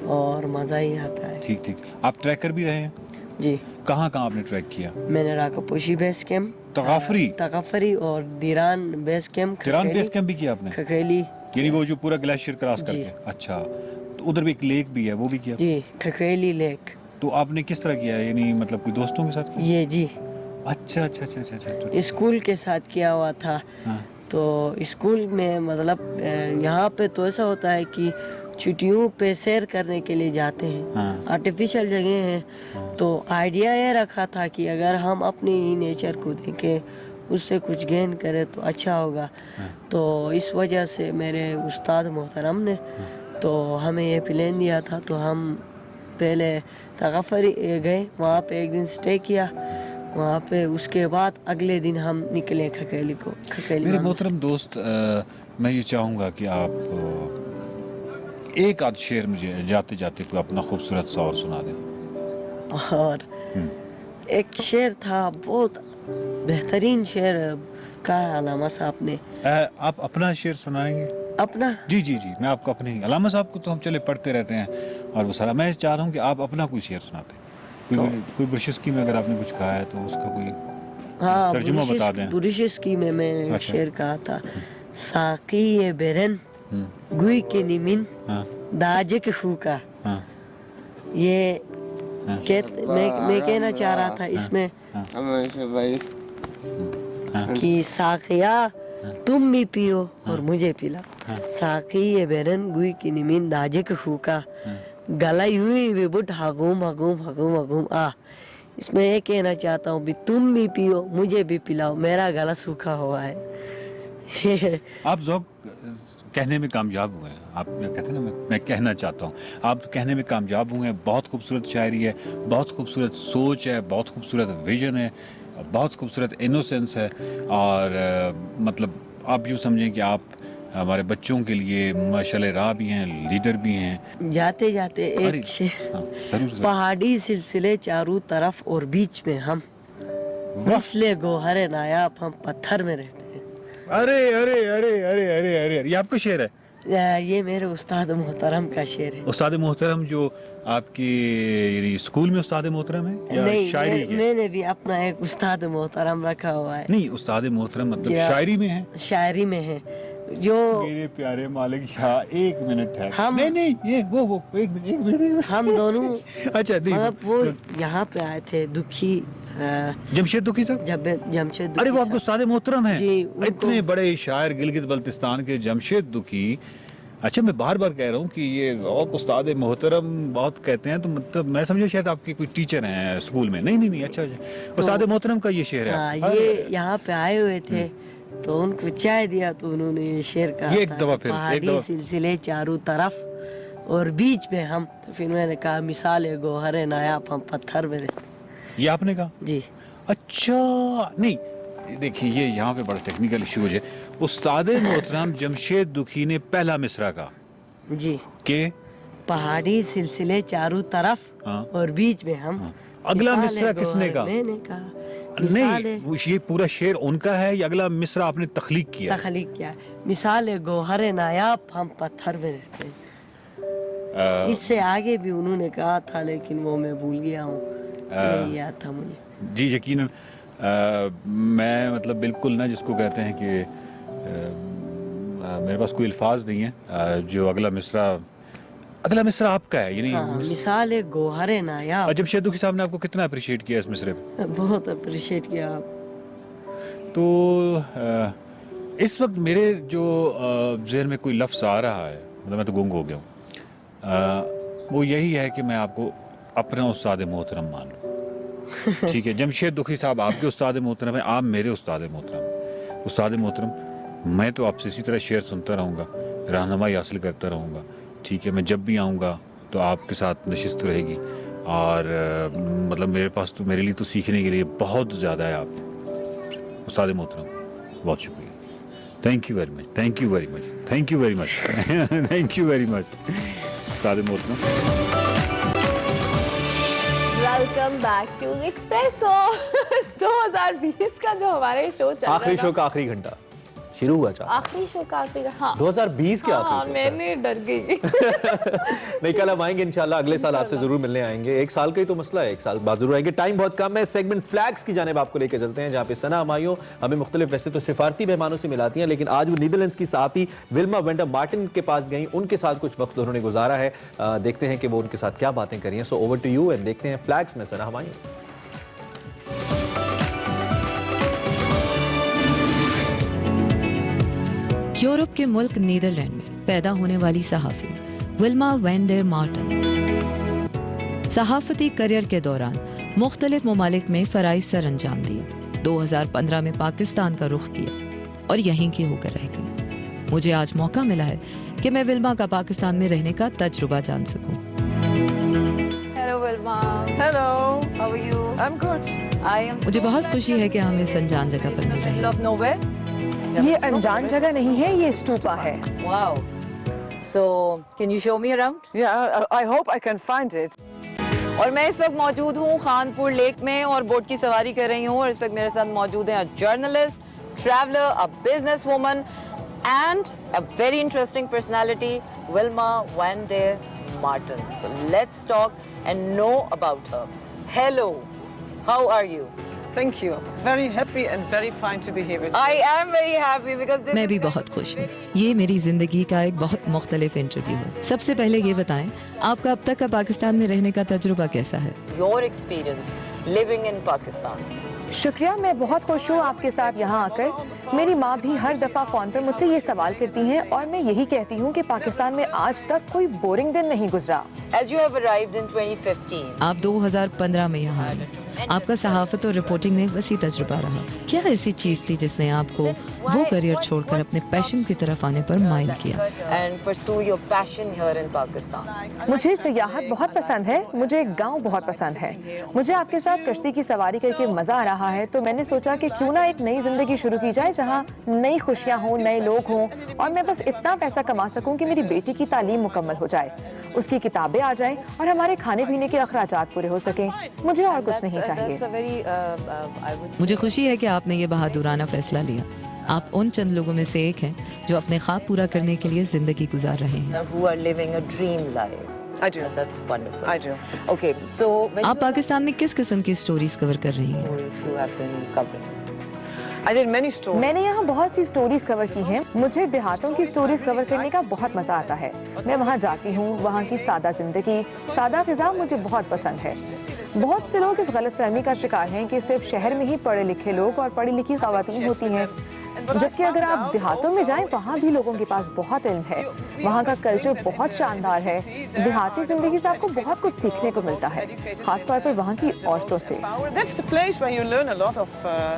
और मज़ा ही आता है। ठीक ठीक। आप ट्रैकर भी रहे हैं? जी। कहाँ आपने ट्रैक किया? मैंने राकापोशी बेस कैंप, तकाफरी और दीरान बेस कैंप भी किया आपने? खकेली, यानी वो जो पूरा ग्लेशियर क्रॉस करके। अच्छा, तो उधर भी एक लेक भी है, वो भी किया? जी, खकेली लेक। तो आपने किस तरह किया, यानी मतलब कोई दोस्तों के साथ किया? ये जी। अच्छा अच्छा अच्छा अच्छा। स्कूल के साथ किया हुआ था। तो स्कूल में मतलब यहाँ पे तो ऐसा होता है कि छुट्टियों पे सैर करने के लिए जाते हैं, आर्टिफिशियल जगह हैं। तो आइडिया ये रखा था कि अगर हम अपनी नेचर को देखें, उससे कुछ गेन करें तो अच्छा होगा। तो इस वजह से मेरे उस्ताद मोहतरम ने तो हमें ये प्लान दिया था, तो हम पहले तगफरी गए, वहाँ पे एक दिन स्टे किया, वहाँ पे उसके बाद अगले दिन हम निकले खकेली को। खकेली मेरे में मोहतरम दोस्त, मैं ये चाहूँगा कि आप एक आध शेर मुझे जाते जाते कोई अपना खूबसूरत सा और सुना दें। और एक शेर था, बहुत बेहतरीन शेर कहा है अलामा साहब ने। आप अपना शेर सुनाएंगे? अपना? जी जी जी, मैं आपको अपने, अलामा साहब को तो हम चले पढ़ते रहते हैं और वो सारा, मैं चाह रहा हूँ कि आप अपना कोई शेर सुनाते हैं। कोई बुरशिस्की में अगर आपने कुछ कहा है तो उसका कोई हाँ, तर्जुमा बता दें। बुरशिस्की में मैंने एक अच्छा। शेर कहा था, साकी ये बेरन गुई के निमिन हाँ दाजे के फूका। हाँ ये मैं कहना चाह रहा था इसमें कि साकिया तुम भी पियो और मुझे पिलाओ। साकी ये बेरन गुई की निमिन दाजे के फूका, गला हुई विबुट हगूम हगूम हगूम हगूम आ। इसमें ये कहना चाहता हूँ भी तुम भी पियो मुझे भी पिलाओ, मेरा गला सूखा हुआ है। आप ज़ौक कहने में कामयाब हुए हैं। आप कहते हैं ना, मैं कहना चाहता हूँ, आप कहने में कामयाब हुए हैं। बहुत खूबसूरत शायरी है, बहुत खूबसूरत सोच है, बहुत खूबसूरत विजन है, बहुत खूबसूरत इनोसेंस है। और मतलब आप यूँ समझें कि आप हमारे बच्चों के लिए माशाल्लाह राह भी हैं, लीडर भी हैं। जाते जाते अरे, एक शेर, हाँ, जरूर जरूर। पहाड़ी सिलसिले चारों तरफ और बीच में हम, मसले गोहरे नायाब हम पत्थर में रहते हैं। अरे अरे अरे अरे अरे अरे, ये आपका शेर है? ये मेरे उस्ताद मोहतरम का शेर है। उस्ताद मोहतरम जो आपकी यानी स्कूल में उस्ताद मोहतरम है या नहीं, शायरी के? मैंने भी अपना एक उस्ताद मोहतरम रखा हुआ है। नहीं, उस्ताद मोहतरम मतलब क्या? शायरी में है? शायरी में है जो मेरे प्यारे मालिक शाह, एक मिनट है। हम- नहीं ये वो एक मिनट हम दोनों अच्छा नहीं, मतलब वो यहाँ पे आए थे दुखी, जमशेद दुखी साहब। जब जमशेद अरे वो दुखी आपको उस्ताद मोहतरम है? जी, उनको- इतने बड़े शायर गिलगित बल्तिस्तान के जमशेद दुखी। अच्छा, मैं बार बार कह रहा हूँ कि ये ज़ौक उस्ताद मोहतरम बहुत कहते हैं, तो मतलब मैं समझा शायद आपकी कोई टीचर हैं स्कूल में। नहीं अच्छा उस्ताद मोहतरम का ये शेर है। हाँ, ये यहाँ पे आए हुए थे तो उनको चाय दिया तो उन्होंने ये शेर कहा ये एक था, दफा फिर, एक पहाड़ी दफा। सिलसिले चारों तरफ और बीच में हम। तो फिर मैंने कहा मिसाल है गोहरे नायाब हम पत्थर में रहते। ये आपने कहा? जी अच्छा नहीं, देखिए ये यहाँ पे बड़ा टेक्निकल इशू है। उस्ताद मोहतरम जमशेद दुखी ने पहला मिसरा कहा जी, कि पहाड़ी सिलसिले चारों तरफ हाँ। और बीच में हम। अगला मिसाल मिसरा है किसने गोहरे- कहा? मैंने कहा मिसाल है, नहीं, वो ये पूरा शेर उनका है या अगला मिसरा आपने तख्लीक किया है? तखलीक किया है। मिसाल है गोहरे नायाब हम पत्थर में रहते हैं। इससे आगे भी उन्होंने कहा था लेकिन वो मैं भूल गया हूँ, यही याद था मुझे। जी यकीनन। मैं मतलब बिल्कुल ना जिसको कहते हैं कि मेरे पास कोई अल्फाज नहीं है। जो अगला मिसरा आपका है यानी हाँ, मिसाल है गोहरे नायाब। जमशेद दुखी साहब ने आपको कितना अप्रिशिएट किया इस मिसरे पे? बहुत अप्रिशिएट किया आप। तो इस वक्त मेरे जो ज़हन में कोई लफ्ज़ आ रहा है, मतलब मैं तो गुंग हो गया हूँ, वो यही है कि मैं आपको अपना उस्ताद मोहतरम मान लूँ। ठीक है, जमशेद दुखी साहब आपके उस्ताद मोहतरम है, आप मेरे उस्ताद मोहतरम। उस्ताद मोहतरम, मैं तो आपसे इसी तरह शेर सुनता रहूँगा, रहनुमाई हासिल करता रहूँगा। ठीक है, मैं जब भी आऊँगा तो आपके साथ नशिस्त रहेगी और मतलब मेरे पास तो मेरे लिए तो सीखने के लिए बहुत ज़्यादा है। आप उस्ताद मोहतरम, बहुत शुक्रिया। Thank you very much, thank you very much, thank you very much, thank you very much उस्ताद मोहतरम। Welcome back to espresso. 2020 का जो हमारे शो चल रहा आखिरी था, शो का आखिरी घंटा शुरू हुआ चाह आखिरी शो का आखिरी, हाँ 2020 के हाँ, आखिरी शो का। मैंने डर गई। नहीं, कल हम आएंगे इंशाल्लाह, अगले साल आपसे जरूर मिलने आएंगे। एक साल का ही तो मसला है, एक साल बाद जरूर आएंगे। टाइम बहुत कम है। सेगमेंट फ्लैग्स की जानिब आपको लेकर चलते हैं, जहाँ पे सना हमायूं हमें मुख्तलिफ वैसे तो सिफारती मेहमानों से मिलाती हैं, लेकिन आज वो नीदरलैंड्स की सहाफ़ी विल्मा वेंडर मार्टिन के पास गई, उनके साथ कुछ वक्त उन्होंने गुजारा है। देखते हैं कि वो उनके साथ क्या बातें करी हैं। So over to you and देखते हैं फ्लैग्स में सना हमायूं। यूरोप के मुल्क नीदरलैंड में पैदा होने वाली सहाफ़ी विल्मा वेंडर मार्टिन सहाफ़ती करियर के दौरान मुख्तलिफ ममालिक में फ़राइज़ सर अंजाम दिए। 2015 में पाकिस्तान का रुख किया और यहीं की होकर रह गई। मुझे आज मौका मिला है कि मैं विल्मा का पाकिस्तान में रहने का तजुर्बा जान सकूं। Welma. Hello. How are you? I'm good. I am मुझे बहुत खुशी है कि हम इस अनजान जगह पर मिल रहे हैं। middle of nowhere. ये अनजान जगह नहीं है, ये स्टूपा है। Wow. So, can you show me around? Yeah, I hope I can find it. और मैं इस वक्त मौजूद हूँ खानपुर लेक में और बोट की सवारी कर रही हूँ और इस वक्त मेरे साथ मौजूद हैं journalist, traveller, a business woman and a very interesting personality, Wilma van der Martin. So let's talk and know about her. Hello, how are you? Thank you. Very happy and very fine to be here with you. I am very happy because this मैं is भी बहुत खुश हूँ। ये मेरी जिंदगी का एक बहुत मुख्तलिफ इंटरव्यू है। सबसे पहले ये बताएं, आपका अब तक का पाकिस्तान में रहने का तजुर्बा कैसा है? your experience living in Pakistan. शुक्रिया, मैं बहुत खुश हूँ आपके साथ यहाँ आकर। मेरी माँ भी हर दफ़ा फ़ोन पर मुझसे ये सवाल करती हैं और मैं यही कहती हूँ कि पाकिस्तान में आज तक कोई बोरिंग दिन नहीं गुजरा। As you have arrived in 2015. आप 2015 में यहाँ आए। आपका सहाफत और रिपोर्टिंग में वसी तजुर्बा रहा। क्या ऐसी चीज़ थी जिसने आपको वो करियर छोड़कर अपने पैशन की तरफ आने पर माइल किया? And pursue your passion here in Pakistan. मुझे सियाहत बहुत पसंद है, मुझे गांव बहुत पसंद है। मुझे आपके साथ कश्ती की सवारी करके मज़ा आ रहा है, तो मैंने सोचा कि क्यों ना एक नई ज़िंदगी शुरू की जाए जहां नई खुशियां हों, नए लोग हों और मैं बस इतना पैसा कमा सकूं कि मेरी बेटी की तालीम मुकम्मल हो जाए, उसकी किताबें आ जाएं और हमारे खाने पीने के अखराजात पूरे हो सकें। मुझे और कुछ नहीं चाहिए। That's a very, I would मुझे खुशी है कि आपने ये बहादुराना फैसला लिया। आप उन चंद लोगों में से एक हैं जो अपने ख्वाब पूरा करने के लिए जिंदगी गुजार रहे हैं। who are living a dream life. I do. That's wonderful. I do. Okay, so when आप पाकिस्तान में किस किस्म की स्टोरीज कवर कर रही हैं? stories you have been covering? I did many stories. मैंने यहाँ बहुत सी स्टोरीज कवर की हैं। मुझे देहातों की स्टोरीज कवर करने का बहुत मजा आता है। मैं वहाँ जाती हूँ, वहाँ की सादा जिंदगी, सादा फिजा मुझे बहुत पसंद है। बहुत से लोग इस गलतफहमी का शिकार हैं कि सिर्फ शहर में ही पढ़े लिखे लोग और पढ़ी लिखी खवातीन होती हैं, जबकि अगर आप देहातों में जाएं वहाँ भी लोगों के पास बहुत इल्म है। वहाँ का कल्चर बहुत शानदार है। देहाती जिंदगी से आपको बहुत कुछ सीखने को मिलता है, खासतौर पर वहाँ की औरतों से। That's the place where you learn a lot of,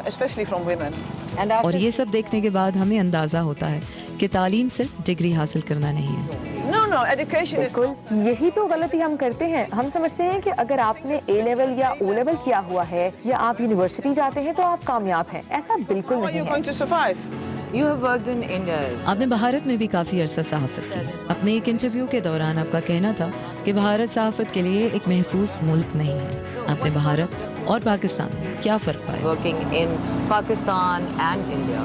especially from women. And after और ये सब देखने के बाद हमें अंदाजा होता है कि तालीम सिर्फ डिग्री हासिल करना नहीं है। No, education is. बिल्कुल, यही तो गलती हम करते हैं। हम समझते हैं कि अगर आपने ए लेवल या ओ लेवल किया हुआ है या आप यूनिवर्सिटी जाते हैं तो आप कामयाब हैं। ऐसा बिल्कुल How are नहीं you है। going to survive? you have worked in India. आपने भारत में भी काफी अरसा सहाफत की। अपने एक इंटरव्यू के दौरान आपका कहना था कि भारत सहाफत के लिए एक महफूज मुल्क नहीं है। आपने भारत और पाकिस्तान में क्या फर्क पाया? Working in Pakistan and India.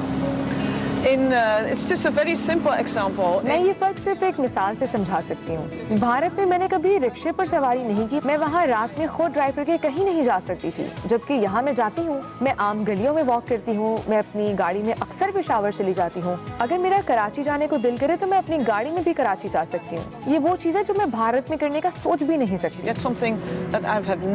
It's just a very simple example. मैं ये फर्क सिर्फ एक मिसाल से समझा सकती हूँ। भारत में मैंने कभी रिक्शे पर सवारी नहीं की। मैं वहाँ रात में खुद ड्राइव करके कहीं नहीं जा सकती थी, जबकि यहाँ मैं जाती हूँ। मैं आम गलियों में वॉक करती हूँ। मैं अपनी गाड़ी में अक्सर पेशावर चली जाती हूँ। अगर मेरा कराची जाने को दिल करे तो मैं अपनी गाड़ी में भी कराची जा सकती हूँ। ये वो चीज़ है जो मैं भारत में करने का सोच भी नहीं सकती। That's something that I have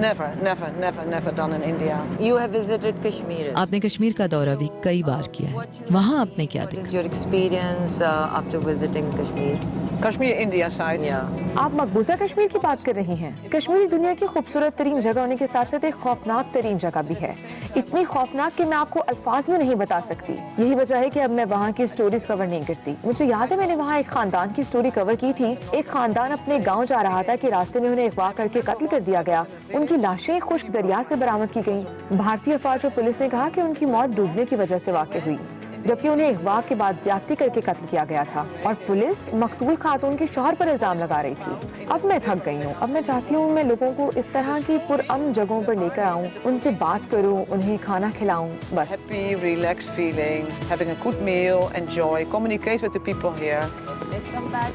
never done in India. You have visited Kashmir. आपने कश्मीर का दौरा भी कई बार किया है। वहाँ आपने क्या What देखा? is your experience after visiting Kashmir? Kashmir, India side. Yeah. आप मकबूजा कश्मीर की बात कर रही हैं। कश्मीर दुनिया की खूबसूरत तरीन जगह होने के साथ साथ एक खौफनाक तरीन जगह भी है। इतनी खौफनाक कि मैं आपको अल्फाज में नहीं बता सकती। यही वजह है कि अब मैं वहाँ की स्टोरीज कवर नहीं करती। मुझे याद है मैंने वहाँ एक खानदान की स्टोरी कवर की थी। एक खानदान अपने गाँव जा रहा था कि रास्ते में उन्हें अगवा करके कत्ल कर दिया गया। उनकी लाशें खुश्क दरिया से बरामद की गईं। भारतीय अफवाज और पुलिस ने कहा कि उनकी मौत डूबने की वजह से वाक़ हुई, जबकि उन्हें अगवा के बाद ज्यादती करके कत्ल किया गया था और पुलिस मकतूल खातून के शौहर पर इल्जाम लगा रही थी। अब मैं थक गई हूँ। अब मैं चाहती हूँ मैं लोगों को इस तरह की पुरअमन जगहों पर लेकर आऊँ, उनसे बात करूँ, उन्हें खाना खिलाऊँ। बस Happy, relaxed feeling, having a good meal, enjoy, communicate with the people here.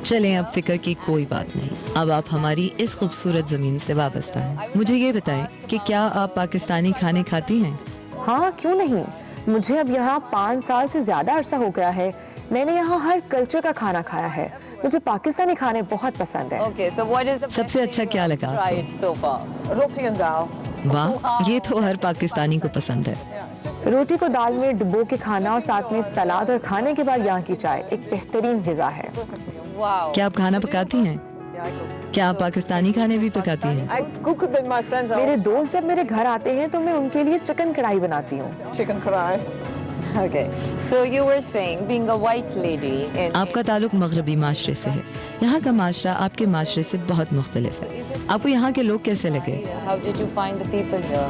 चलें, अब फिक्र की कोई बात नहीं। अब आप हमारी इस खूबसूरत जमीन से वाबस्ता हैं। मुझे ये बताएं कि क्या आप पाकिस्तानी खाने खाती हैं? हाँ, क्यों नहीं। मुझे अब यहाँ 5 साल से ज्यादा अरसा हो गया है। मैंने यहाँ हर कल्चर का खाना खाया है। मुझे पाकिस्तानी खाने बहुत पसंद है। Okay, so what is the सबसे अच्छा क्या लगा आपको? tried so far? Roti and dal. वाह, ये तो हर पाकिस्तानी को पसंद है। रोटी को दाल में डुबो के खाना और साथ में सलाद और खाने के बाद यहाँ की चाय एक बेहतरीन ग़िज़ा है। Wow. क्या आप खाना पकाती हैं? क्या आप पाकिस्तानी खाने भी पकाती हैं? I cook it with my friends. मेरे दोस्त जब मेरे घर आते हैं तो मैं उनके लिए चिकन कढ़ाई बनाती हूँ। Chicken karai. Okay. So you were saying, being a white lady in... आपका ताल्लुक मगरबी माशरे से है। यहाँ का माशरा आपके माशरे से बहुत मुख्तलिफ है। आपको यहाँ के लोग कैसे लगे? How did you find the people here?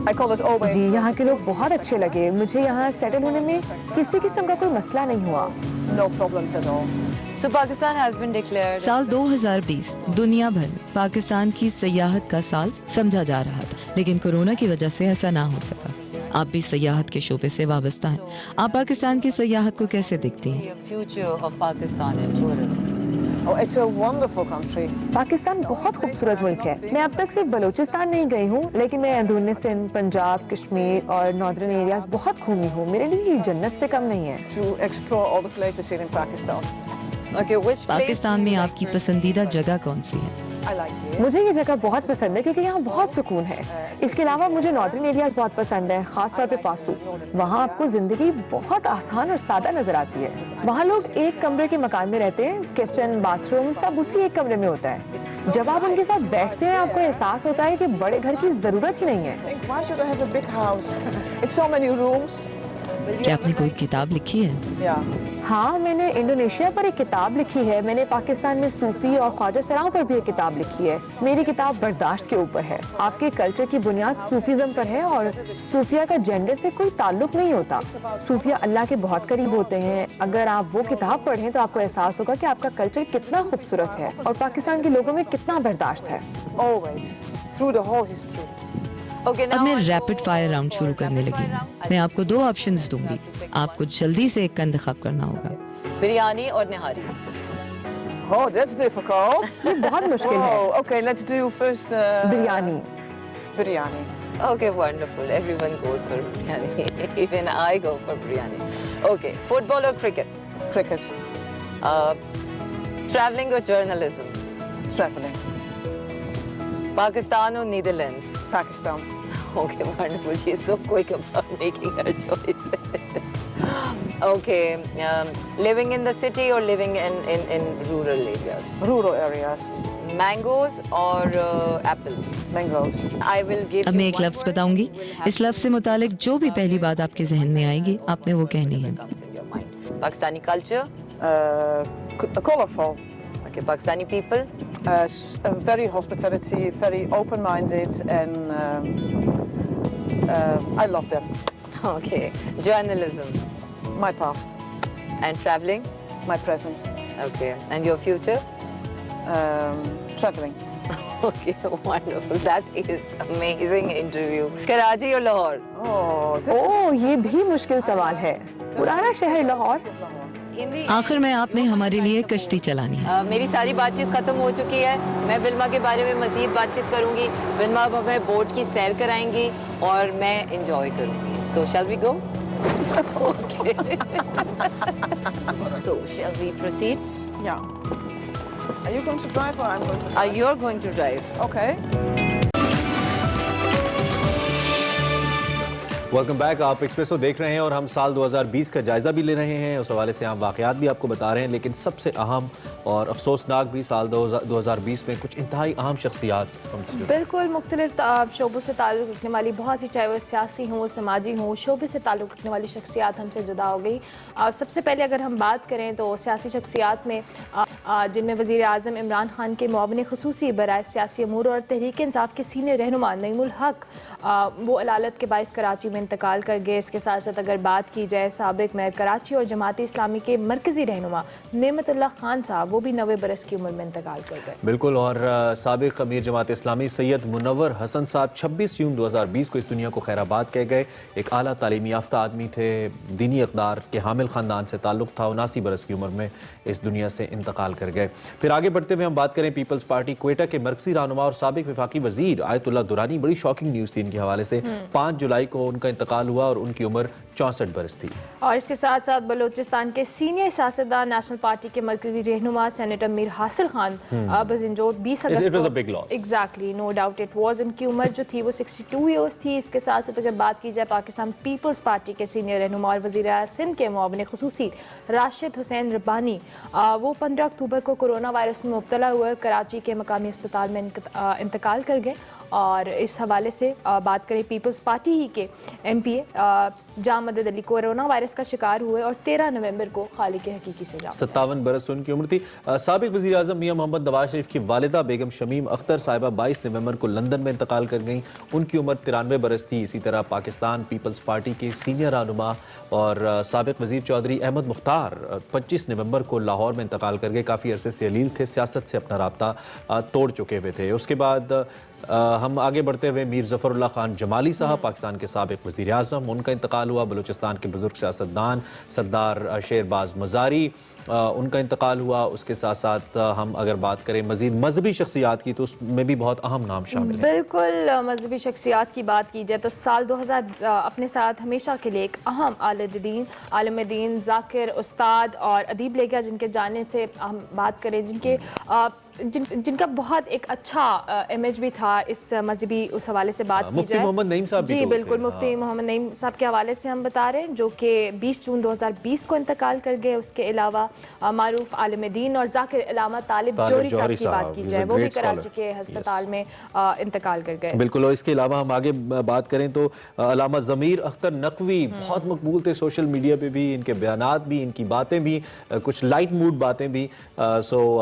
I call it always. जी, यहाँ के लोग बहुत अच्छे लगे। मुझे यहाँ सेटल होने में किसी किस्म का कोई मसला नहीं हुआ। No problems at all. So Pakistan has been declared... साल 2020 दुनिया भर में पाकिस्तान की सयाहत का साल समझा जा रहा था, लेकिन कोरोना की वजह से ऐसा ना हो सका। आप भी सयाहत के शोबे से वाबस्ता हैं। आप पाकिस्तान की सयाहत को कैसे देखती हैं? The future of Pakistan in tourism. Oh, it's a wonderful country. Pakistan बहुत खूबसूरत मुल्क है। मैं अब तक सिर्फ बलूचिस्तान नहीं गई हूँ, लेकिन मैं अंदरूनी सिंध, पंजाब, कश्मीर और नॉर्दर्न एरियाज बहुत घूमी हूँ। मेरे लिए ये जन्नत से कम नहीं है। To explore all the places here in Pakistan. Okay, which place Pakistan में आपकी पसंदीदा जगह कौन सी है? I liked it. मुझे ये जगह बहुत पसंद है क्योंकि यहाँ बहुत सुकून है। इसके अलावा मुझे नॉर्दर्न एरियाज बहुत पसंद है, खास तौर पे पासू। वहाँ आपको जिंदगी बहुत आसान और सादा नजर आती है। वहाँ लोग एक कमरे के मकान में रहते हैं, किचन, बाथरूम सब उसी एक कमरे में होता है। जब आप उनके साथ बैठते हैं, आपको एहसास होता है कि बड़े घर की जरूरत ही नहीं है। Think, why should I have a big house? It's so many rooms. क्या आपने कोई किताब लिखी है? Yeah. हाँ, मैंने इंडोनेशिया पर एक किताब लिखी है। मैंने पाकिस्तान में सूफी और ख्वाजा सराओं पर भी एक किताब लिखी है। मेरी किताब बर्दाश्त के ऊपर है। आपके कल्चर की बुनियाद सूफीज़म पर है और सूफिया का जेंडर से कोई ताल्लुक नहीं होता। सूफिया अल्लाह के बहुत करीब होते हैं। अगर आप वो किताब पढ़ें तो आपको एहसास होगा कि आपका कल्चर कितना खूबसूरत है और पाकिस्तान के लोगों में कितना बर्दाश्त है। Always. Through the whole history. Okay, अब मैं रैपिड फायर राउंड शुरू करने लगी हूँ। मैं आपको 2 ऑप्शंस दूंगी, आपको जल्दी से एक का इंतखाब करना होगा। बिरयानी और निहारी। Oh, that's difficult. ये बहुत मुश्किल है। Oh, okay, let's do first biryani. biryani. Okay, wonderful. Everyone goes for biryani. Even I go for biryani. Okay, football or cricket? Cricket. Traveling or journalism? Traveling. Pakistan or Netherlands? Pakistan. Okay, wonderful. She's so quick about making her choices. Okay, living in the city or living in rural areas? Rural areas. Mangoes or apples? Mangoes. I will give अब मैं you एक one लफ्ज़ word. बताऊंगी। इस लफ्ज़ से मुतालिक जो भी पहली बात आपके जहन में आएगी, आपने वो कहनी है। Comes in your mind. Pakistani culture? Colorful. Okay, Pakistani people? Very hospitality, very open-minded, and I love them. Okay, journalism? My past, And traveling? my present, Okay, and your future? traveling. Okay, wonderful. That is amazing interview. Karachi or Lahore? Oh, this ओह, ये भी मुश्किल सवाल है। पुराना शहर लाहौर। हिंदी। आखिर में आपने हमारे लिए कश्ती चलानी है। मेरी सारी बातचीत खत्म हो चुकी है। मैं विल्मा के बारे में मजीद बातचीत करूंगी। विल्मा अब हमें बोट की सैर कराएंगी और मैं इंजॉय करूंगी। So shall we go? Okay. So shall we proceed? yeah. Are you going to drive or I'm going to drive? You're going to drive. Okay. Welcome back. आप एक्सप्रेसो देख रहे हैं और हम साल 2020 का जायजा भी ले रहे हैं। उस हवाले से हम वाकयात भी आपको बता रहे हैं, लेकिन सबसे अहम और अफसोसनाक भी साल 2020 में कुछ इंतहाई अहम शख्सियात हमसे जुड़ी। बिल्कुल मुख्तलिफ शोबों से ताल्लुक़ रखने वाली बहुत सी, चाहे वो सियासी हों, समाजी हों, शोबे से ताल्लुक़ रखने वाली शख्सियात हमसे जुदा हो गई। सबसे पहले अगर हम बात करें तो सियासी शख्सियात में जिनमें वज़ीर आज़म इमरान खान के मुआविन ख़ुसूसी बराए सियासी अमूर और तहरीक इंसाफ के सीनियर रहनुमा नईमुल हक वो अलालत के बाइस कराची में इंतकाल कर गए। इसके साथ साथ अगर बात की जाए साबिक मेयर कराची और जमात इस्लामी के मरकज़ी रहनुमा नेमतुल्लाह खान साहब, वो भी 90 बरस की उम्र में इंतकाल कर गए। बिल्कुल। और साबिक अमीर जमात इस्लामी सैयद मुनव्वर हसन साहब 26 जून 2020 को इस दुनिया को खैराबाद कह गए। एक आला तालीमी याफ्ता आदमी थे, दीनी अक़दार के हामिल ख़ानदान से ताल्लुक़ था। 79 बरस की उम्र में इस दुनिया से इंतकाल कर गए। फिर आगे बढ़ते हुए हम बात करें पीपल्स पार्टी क्वेटा के मरकज़ी रहनुमा और साबिक वफाकी वज़ीर आयतुल्लाह दुरानी। बड़ी शॉकिंग न्यूज़ थी इनके हवाले से। 5 जुलाई को उनका इंतकाल हुआ और उनकी उम्र 64 बरस थी। और इसके साथ साथ बलूचिस्तान के सीनियर सियासतदान नेशनल पार्टी के मरकजी रहनुमा सेनेटर मीर हासिल खान बजिंजोत 20 अगस्त को exactly no doubt it was, उनकी उम्र जो थी वो 62 ईयर्स थी। इसके साथ साथ अगर बात की जाए पाकिस्तान पीपल्स पार्टी के सीनियर रहनुमा और वज़ीर सिंध के मुआविन ख़ुसूसी राशिद हुसैन रब्बानी, वो 15 अक्टूबर को कोरोना वायरस में मुब्तला हुए कराची के मकामी अस्पताल में इंतकाल कर गए। اور اس حوالے سے بات کریں پیپلز پارٹی ہی کے MP جام مدد علی کورونا وائرس کا شکار ہوئے اور 13 نومبر کو خالق حقیقی سے جام 57 برس ان کی عمر تھی. سابق وزیر اعظم میاں محمد نواز شریف کی والدہ بیگم شمیم اختر صاحبہ 22 نومبر کو لندن میں انتقال کر گئیں. ان کی عمر 93 برس تھی. اسی طرح پاکستان پیپلز پارٹی کے سینئر رہنما اور سابق وزیر چودھری احمد مختار 25 نومبر کو لاہور میں انتقال کر گئے. کافی عرصے سے علیل تھے, سیاست سے اپنا رابطہ توڑ چکے ہوئے تھے. اس کے بعد ہم آگے بڑھتے ہوئے میر ظفر اللہ خان جمالی صاحب پاکستان کے سابق وزیر اعظم, ان کا انتقال ہوا. بلوچستان کے بزرگ سیاستدان سردار شیرباز مزاری, ان کا انتقال ہوا. اس کے ساتھ ساتھ ہم اگر بات کریں مزید مذہبی شخصیات کی تو اس میں بھی بہت اہم نام شامل ہیں. بالکل, مذہبی شخصیات کی بات کی جائے تو سال 2000 اپنے ساتھ ہمیشہ کے لیے ایک اہم عالم دین ذاکر استاد اور ادیب لے گیا, جن کے جانے سے ہم بات کریں جن کا بہت ایک اچھا امیج بھی تھا اس مذہبی اس حوالے سے بات کی جائے. مفتی محمد نعیم صاحب جی بالکل, مفتی محمد نعیم صاحب کے حوالے سے ہم بتا رہے ہیں, جو کہ 20 جون 2020 کو انتقال کر گئے. اس کے علاوہ معروف عالم دین اور ذاکر علامہ طالب جوہری صاحب کی بات کی جائے, وہ بھی کراچی کے ہسپتال میں انتقال کر گئے. بالکل, اور اس کے علاوہ ہم آگے بات کریں تو علامہ ضمیر اختر نقوی بہت مقبول تھے سوشل میڈیا پہ بھی, ان کے بیانات بھی, ان کی باتیں بھی, کچھ لائٹ موڈ باتیں بھی. سو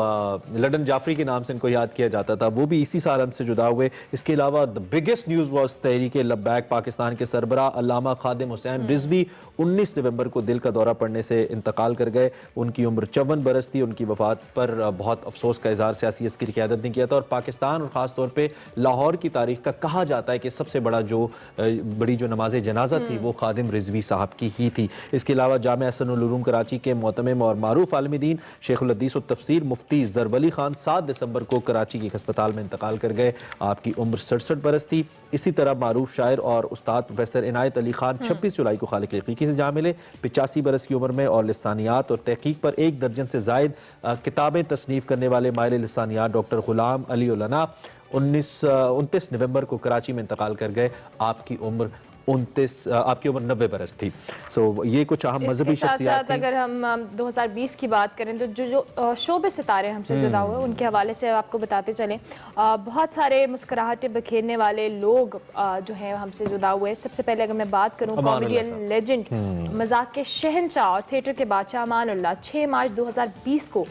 لڈن جعفری کے نام سے ان کو یاد کیا جاتا تھا, وہ بھی اسی سال ہم سے جدا ہوئے. اس کے علاوہ the biggest news was Tehreek Labbaik Pakistan کے سربراہ علامہ خادم حسین رضوی 19 نومبر کو دل کا دورہ پڑنے سے انتقال کر گئے. ان کی عمر 54 برس تھی. ان کی وفات پر بہت افسوس کا اظہار سیاسی اس کی قیادت نے کیا تھا, اور پاکستان اور خاص طور پہ لاہور کی تاریخ کا کہا جاتا ہے کہ سب سے بڑی جو نماز جنازہ تھی وہ خادم رضوی صاحب کی ہی تھی. اس کے علاوہ جامعہ احسن العلوم کراچی کے معتمم اور معروف عالم دین شیخ الحدیث والتفسیر مفتی زربلی خان 7 دسمبر کو کراچی کے ایک ہسپتال میں انتقال کر گئے. آپ کی عمر 67 برس تھی. اسی طرح معروف شاعر اور استاد پروفیسر عنایت علی خان 26 جولائی کو خالق حقیقی سے جا ملے 85 برس کی عمر میں, اور لسانیات اور تحقیق پر 1 درجن سے زائد کتابیں تصنیف کرنے والے ماہر لسانیات ڈاکٹر غلام علی علنا 29 نومبر کو کراچی میں انتقال کر گئے. آپ کی عمر 90 برس تھی. سو یہ کچھ اہم مذہبی شخصیات تھیں. اگر ہم 2020 کی بات کریں تو جو شعبے ستارے ہم سے جدا ہوئے ان کے حوالے سے آپ کو بتاتے چلیں, بہت سارے مسکراہٹیں بکھیرنے والے لوگ جو ہیں ہم سے جدا ہوئے. سب سے پہلے اگر میں بات کروں کامیڈین لیجنڈ, مذاق کے شہنشاہ اور تھیٹر کے بادشاہ امان اللہ 6 مارچ 2020 کو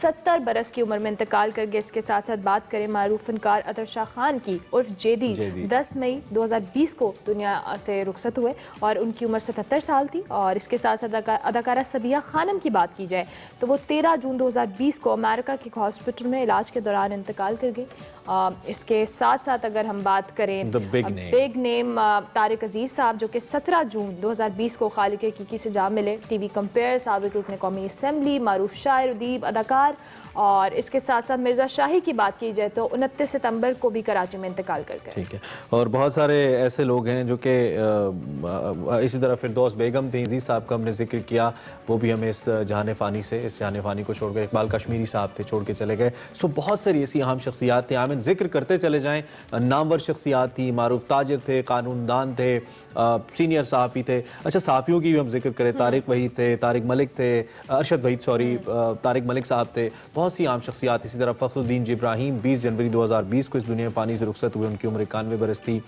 70 برس کی عمر میں انتقال کر گئے. اس کے ساتھ ساتھ بات کریں معروف فنکار اطہر شاہ خان کی عرف جیدی 10 مئی 2020 کو دنیا سے رخصت ہوئے اور ان کی عمر 77 سال تھی. اور اس کے ساتھ ساتھ اداکارہ صبیہ خانم کی بات کی جائے تو وہ 13 جون 2020 کو امریکہ کے ایک ہاسپٹل میں علاج کے دوران انتقال کر گئی. اس کے ساتھ ساتھ اگر ہم بات کریں بگ نیم طارق عزیز صاحب, جو کہ 17 جون 2020 کو خالق حقیقی سے جا ملے. ٹی وی کمپیئر, سابق رکن قومی اسمبلی, معروف شاعر, ادیب, اداکار. اور اس کے ساتھ ساتھ مرزا شاہی کی بات کی جائے تو 29 ستمبر کو بھی کراچی میں انتقال کر گئے. ٹھیک ہے, اور بہت سارے ایسے لوگ ہیں جو کہ اسی طرح فردوس بیگم تھیں, عزیز صاحب کا ہم نے ذکر کیا, وہ بھی ہمیں اس جہان فانی کو چھوڑ گئے. اقبال کشمیری صاحب تھے, چھوڑ کے چلے گئے. سو بہت ساری ایسی اہم شخصیات تھیں, آمین ذکر کرتے چلے جائیں. نامور شخصیات تھی, معروف تاجر تھے, قانون دان تھے, سینئر صحافی تھے. اچھا, صحافیوں کی بھی ہم ذکر کریں, طارق وحید تھے, طارق ملک تھے, ارشد وحید طارق ملک صاحب تھے, بہت سی عام شخصیات. اسی طرح فخر الدین ابراہیم 20 جنوری 2020 کو اس دنیا فانی سے رخصت ہوئے. ان کی عمر 91 برس تھی.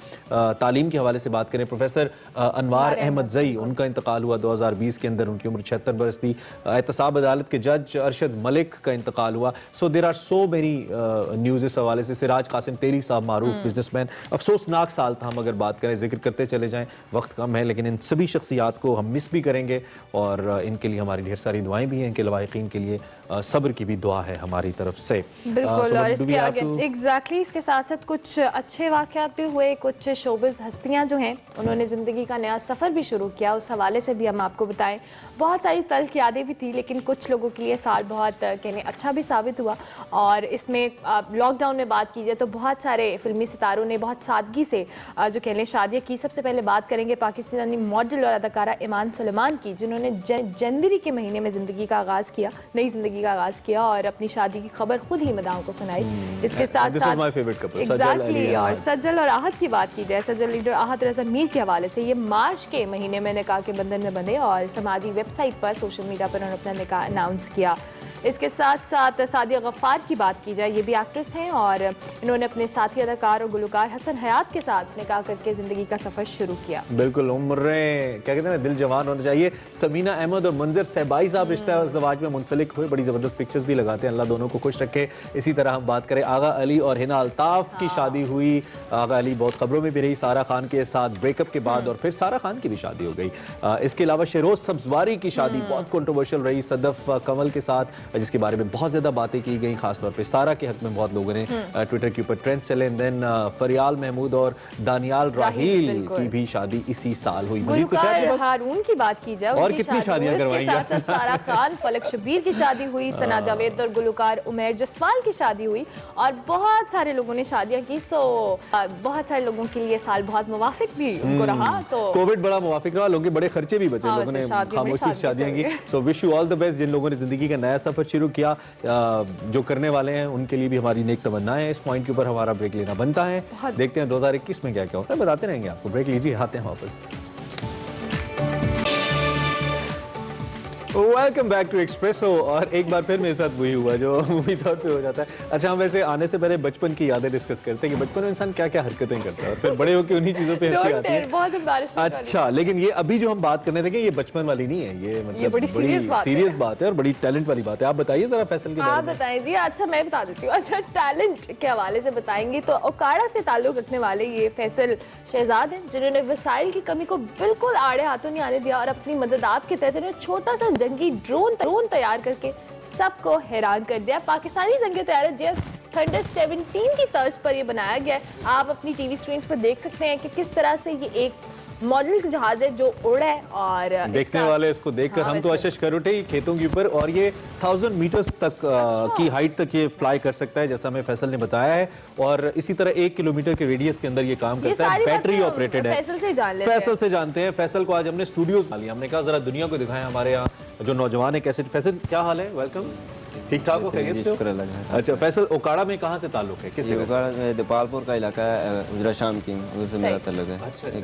تعلیم کے حوالے سے بات کریں, پروفیسر انوار احمد زئی, ان کا انتقال ہوا 2020 کے اندر. ان کی عمر 76 برس تھی. احتساب عدالت کے جج ارشد ملک کا انتقال ہوا. So there are so many news اس حوالے سے. سراج قاسم تیری صاحب, معروف بزنس مین. افسوسناک سال تھا, ہم اگر بات کریں, ذکر کرتے چلے جائیں, وقت کم ہے, لیکن ان سبھی شخصیات کو ہم مس بھی کریں گے, اور ان کے لیے ہماری ڈھیر ساری دعائیں بھی ہیں. ان کے لواحقین کے لیے صبر کی بھی دعا ہے ہماری طرف سے. بالکل, اور اس کے آگے ایگزیکٹلی اس کے ساتھ ساتھ کچھ اچھے واقعات بھی ہوئے. کچھ شوبز ہستیاں جو ہیں انہوں نے زندگی کا نیا سفر بھی شروع کیا, اس حوالے سے بھی ہم آپ کو بتائیں. بہت ساری تلخ یادیں بھی تھی, لیکن کچھ لوگوں کے لیے سال بہت کہنے اچھا بھی ثابت ہوا. اور اس میں لاک ڈاؤن میں بات کی جائے تو بہت سارے فلمی ستاروں نے بہت سادگی سے جو کہہ لیں شادیاں کی. سب سے پہلے بات کریں گے پاکستانی ماڈل اور اداکارہ ایمان سلمان کی, جنہوں نے جنوری کے مہینے میں زندگی کا آغاز کیا, نئی زندگی کا آغاز کیا, اور اپنی شادی کی خبر خود ہی مداحوں کو سنائی. اس کے ساتھ ساتھ ایگزیکٹلی, اور سجل اور آہت کی بات کی جائے, سجل لیڈر آہت رضا میر کے حوالے سے, یہ مارچ کے مہینے میں نکاح کے بندھن میں بندھے اور سماجی ویب سائٹ پر, سوشل میڈیا پر انہوں نے اپنا نکاح اناؤنس کیا. اس کے ساتھ ساتھ سعدیہ غفار کی بات کی جائے، یہ بھی ایکٹریس ہیں اور انہوں نے اپنے ساتھی اداکار اور گلوکار حسن حیات کے ساتھ نکاح کر کے زندگی کا سفر شروع کیا۔ بالکل، عمریں کیا کہتے ہیں نا، دل جوان ہونا چاہیے۔ سمینہ احمد اور منظر سہبائی صاحب رشتہ ازدواج میں منسلک ہوئے، بڑی زبردست پکچرز بھی لگاتے ہیں، اللہ دونوں کو خوش رکھے۔ اسی طرح ہم بات کریں آغا علی اور ہنا الطاف کی شادی ہوئی۔ آغا علی بہت خبروں میں بھی رہی سارہ خان کے ساتھ بریک اپ کے بعد، اور پھر سارہ خان کی بھی شادی ہو گئی۔ اس کے علاوہ شیروز سبزواری کی شادی بہت کنٹروورشل رہی صدف کنول کے ساتھ، جس کے بارے میں بہت زیادہ باتیں کی گئی، خاص طور پہ سارہ کے حق میں بہت لوگوں نے ٹویٹر کے اوپر ٹرینڈ چلے۔ دین فریال محمود اور دانیال راہیل کی بھی شادی اسی سال ہوئی۔ مزید کچھ ہے ہارون کی بات کی جائے، اور کتنی شادیاں کروائی ہیں؟ سارہ خان، فلک شبیر کی شادی ہوئی، ثنا جاوید اور گلوکار عمیر جسوال کی شادی ہوئی، اور بہت سارے لوگوں نے شادیاں کی۔ سو بہت سارے لوگوں کے لیے سال بہت موافق بھی ان کو رہا۔ تو کووڈ بڑا موافق رہا، لوگوں کے بڑے خرچے بھی بچے، لوگوں نے خاموشی سے شادیاں کی۔ سو wish you all the best جن لوگوں نے زندگی کا نیا سفر شروع کیا، جو کرنے والے ہیں ان کے لیے بھی ہماری نیک تمنائیں۔ اس پوائنٹ کے اوپر ہمارا بریک لینا بنتا ہے، دیکھتے ہیں 2021 میں کیا کیا ہوتا ہے، بتاتے رہیں گے آپ کو۔ بریک لیجیے، آتے ہیں واپس۔ Welcome back to espresso. اور ایک بار پھر میرے ساتھ وہی ہوا جو مووی طور پہ ہو جاتا ہے۔ اچھا، ہم ویسے آنے سے پہلے بچپن کی یادیں ڈسکس کرتے ہیں کہ بچپن میں انسان کیا کیا حرکتیں کرتا ہے، اور پھر بڑے ہو کے انہی چیزوں پہ ہنسی آتی ہے۔ اچھا، لیکن یہ ابھی جو ہم بات کرنے لگے یہ بچپن والی نہیں ہے، یہ مطلب بڑی سیریس بات ہے اور بڑی ٹیلنٹ والی بات ہے۔ آپ بتائیے ذرا فیصل کے بارے میں۔ آپ بتائیں جی۔ اچھا، میں بتا دیتی ہوں۔ اچھا، ٹیلنٹ کے حوالے سے بتائیں گے تو اوکاڑا سے تعلق رکھنے والے یہ فیصل شہزاد ہیں، جنہوں نے وسائل کی کمی کو بالکل آڑے ہاتھوں نہیں آنے دیا، اور اپنی مددات کے تحت انہوں نے چھوٹا سا جنگی ڈرون تیار کر کے سب کو حیران کر دیا۔ پاکستانی جنگی طیارہ JF تھنڈر 17 کی طرز پر یہ بنایا گیا ہے۔ آپ اپنی ٹی وی سکرینز پر دیکھ سکتے ہیں کہ کس طرح سے یہ ایک ماڈل جہاز ہے جو اڑا ہے، اور دیکھنے والے اس کو دیکھ کر ہم تو اشش کر اٹھے کھیتوں کے اوپر، اور یہ 1000 میٹرز تک کی ہائٹ تک یہ فلائی کر سکتا ہے، جیسا ہمیں فیصل نے بتایا ہے، اور اسی طرح 1 کلومیٹر کے ریڈیس کے اندر یہ کام کرتا ہے۔ بیٹری آپریٹڈ ہے۔ فیصل سے جانتے ہیں۔ فیصل کو آج ہم نے اسٹوڈیوز میں لیا، ہم نے کہا ذرا دنیا کو دکھائیں ہمارے یہاں جو نوجوان ہے کیسے۔ فیصل کیا حال ہے؟ ویلکم، ٹھیک ٹھاک ہو؟ خیریت سے ہو؟ اچھا فیصل، اوکاڑا میں کہاں سے تعلق ہے؟ کس اوکاڑا دیپال پور کا علاقہ ہے، گجرا شام کی، اس سے میرا تعلق ہے۔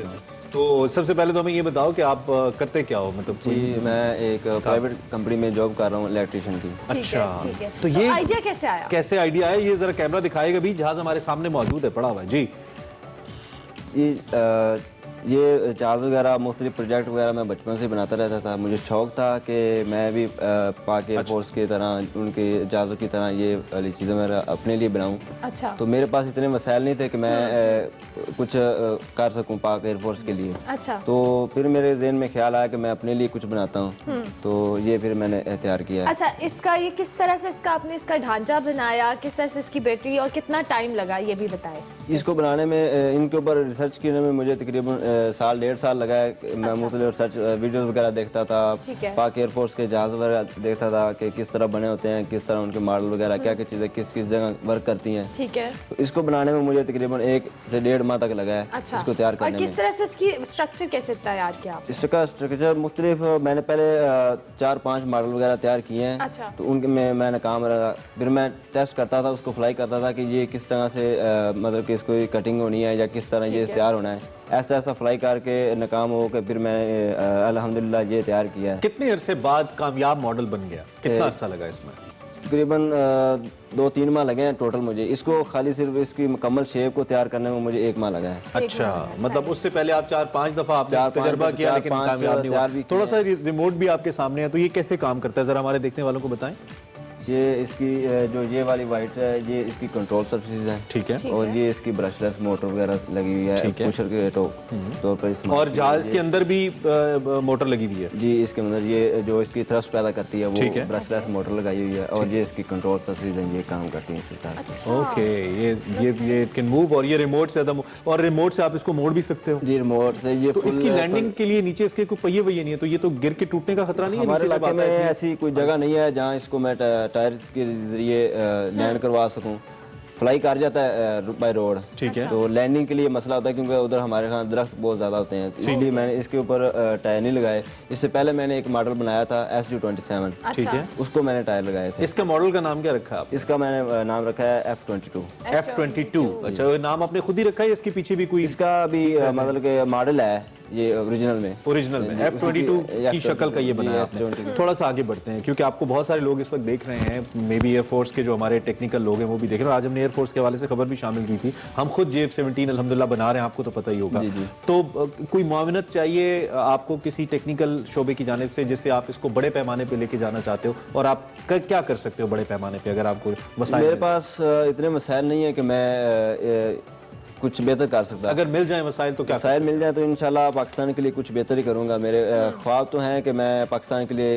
تو سب سے پہلے تو ہمیں یہ بتاؤ کہ آپ کرتے کیا ہو؟ مطلب جی میں ایک پرائیویٹ کمپنی میں جاب کر رہا ہوں، الیکٹریشین کی۔ اچھا، تو یہ آئیڈیا کیسے آیا؟ کیسے آئیڈیا آیا؟ یہ ذرا کیمرہ دکھائے گا بھی، جہاز ہمارے سامنے موجود ہے پڑا ہوا ہے جی۔ یہ جہاز وغیرہ مختلف پروجیکٹ وغیرہ میں بچپن سے بناتا رہتا تھا۔ مجھے شوق تھا کہ میں بھی پاک ایئر فورس کی طرح، ان کے جہازوں کی طرح یہ والی چیزیں میں اپنے لیے بناؤں۔ اچھا، تو میرے پاس اتنے وسائل نہیں تھے کہ میں کچھ کر سکوں پاک ایئر فورس کے لیے۔ اچھا، تو پھر میرے ذہن میں خیال آیا کہ میں اپنے لیے کچھ بناتا ہوں، تو یہ پھر میں نے اختیار کیا۔ اچھا، اس کا یہ کس طرح سے آپ نے اس کا ڈھانچہ بنایا، کس طرح سے اس کی بیٹری، اور کتنا ٹائم لگا یہ بھی بتائیں۔ اس کو بنانے میں، ان کے اوپر ریسرچ کرنے میں مجھے تقریباً 1.5 سال لگا ہے۔ میں مختلف ریسرچ ویڈیوز وغیرہ دیکھتا تھا، پاک ایئر فورس کے جہاز وغیرہ دیکھتا تھا کہ کس طرح بنے ہوتے ہیں، کس طرح ان کے ماڈل وغیرہ، کیا کیا چیزیں کس کس جگہ ورک کرتی ہیں۔ ٹھیک ہے، اس کو بنانے میں مجھے تقریباً 1 سے 1.5 ماہ تک لگا ہے اس کو تیار کرنے میں۔ اور کس طرح سے اس کی اسٹرکچر کیسے تیار کیا آپ؟ اس کا اسٹرکچر مختلف، میں نے پہلے 4-5 ماڈل وغیرہ تیار کیے ہیں، تو ان کے میں ناکام رہا۔ پھر میں ٹیسٹ کرتا تھا، اس کو فلائی کرتا تھا کہ یہ کس طرح سے مطلب کہ اس کو کٹنگ ہونی ہے یا کس طرح یہ تیار ہونا ہے، ایسا فلائی کر کے ناکام ہو کے پھر میں نے الحمدللہ یہ تیار کیا ہے۔ کتنے عرصے بعد کامیاب ماڈل بن گیا؟ کتنا عرصہ لگا اس میں؟ تقریباً 2-3 ماہ لگے ہیں ٹوٹل مجھے۔ اس کو خالی صرف اس کی مکمل شیپ کو تیار کرنے میں مجھے 1 ماہ لگا ہے۔ اچھا، مطلب اس سے پہلے آپ 4-5 دفعہ آپ نے تجربہ کیا لیکن کامیاب نہیں ہوا۔ تھوڑا سا ریموٹ بھی آپ کے سامنے ہے، تو یہ کیسے کام کرتا ہے ذرا ہمارے دیکھنے والوں کو بتائیں۔ یہ اس کی جو یہ والی وائٹ ہے، یہ اس کی کنٹرول سرفیسز ہیں، ٹھیک ہے، اور یہ اس کی برش لیس موٹر وغیرہ لگی ہوئی ہے، پوشر کے طور پر اس میں، اور جہاز کے اندر بھی موٹر لگی ہوئی ہے جی۔ اس کے اندر یہ جو اس کی تھرسٹ پیدا کرتی ہے وہ برش لیس موٹر لگائی ہوئی ہے، اور یہ اس کی کنٹرول سرفیسز ہیں، یہ کام کرتی ہیں اس کے ساتھ۔ اوکے، یہ کین موو، اور یہ ریموٹ سے، اور ریموٹ سے آپ اس کو موڑ بھی سکتے ہو جی؟ ریموٹ سے۔ یہ اس کی لینڈنگ کے لیے نیچے اس کے کوئی پہیے وہیے نہیں ہے، تو یہ تو گر کے ٹوٹنے کا خطرہ نہیں ہے؟ ہمارے علاقے میں ایسی کوئی جگہ نہیں ہے جہاں اس کو میں ٹائرز کے ذریعے لینڈ کروا سکوں۔ فلائی کر جاتا ہے بائی روڈ، ٹھیک ہے، تو لینڈنگ کے لیے مسئلہ ہوتا ہے کیونکہ ادھر ہمارے یہاں درخت بہت زیادہ ہوتے ہیں، اس لیے میں نے اس کے اوپر ٹائر نہیں لگائے۔ اس سے پہلے میں نے ایک ماڈل بنایا تھا SU-27، ٹھیک ہے، اس کو میں نے ٹائر لگائے تھے۔ اس کا ماڈل کا نام کیا رکھا ہے؟ اس کا میں نے نام رکھا ہے F-22۔ F-22، اچھا، نام آپ نے خود ہی رکھا ہے، اس کے پیچھے بھی کوئی؟ اس کا بھی مطلب کہ ماڈل ہے، ये ओरिजिनल में F-22 की शक्ल का ये बनाया आपने। थोड़ा सा आगे बढ़ते हैं क्योंकि आपको बहुत सारे लोग इस वक्त देख रहे हैं, मे बी एयरफोर्स के जो हमारे टेक्निकल लोग हैं वो भी देख रहे हैं। आज हमने एयरफोर्स के हवाले से खबर भी शामिल की थी, हम खुद JF-17 अल्हम्दुलिल्लाह बना रहे हैं, आपको तो पता ही होगा। तो कोई मुआवनत चाहिए आपको किसी टेक्निकल शोबे की जानिब से जिससे आप इसको बड़े पैमाने पे लेके जाना चाहते हो, और आप क्या कर सकते हो बड़े पैमाने पे अगर आपको मसाइल? मेरे पास इतने मसाइल नहीं है कि मैं कुछ बेहतर कर सकता। अगर मिल जाए मसाइल तो क्या? मसाइल मिल जाए तो इंशाल्लाह पाकिस्तान के लिए कुछ बेहतर ही करूँगा। मेरे ख्वाब तो हैं कि मैं पाकिस्तान के लिए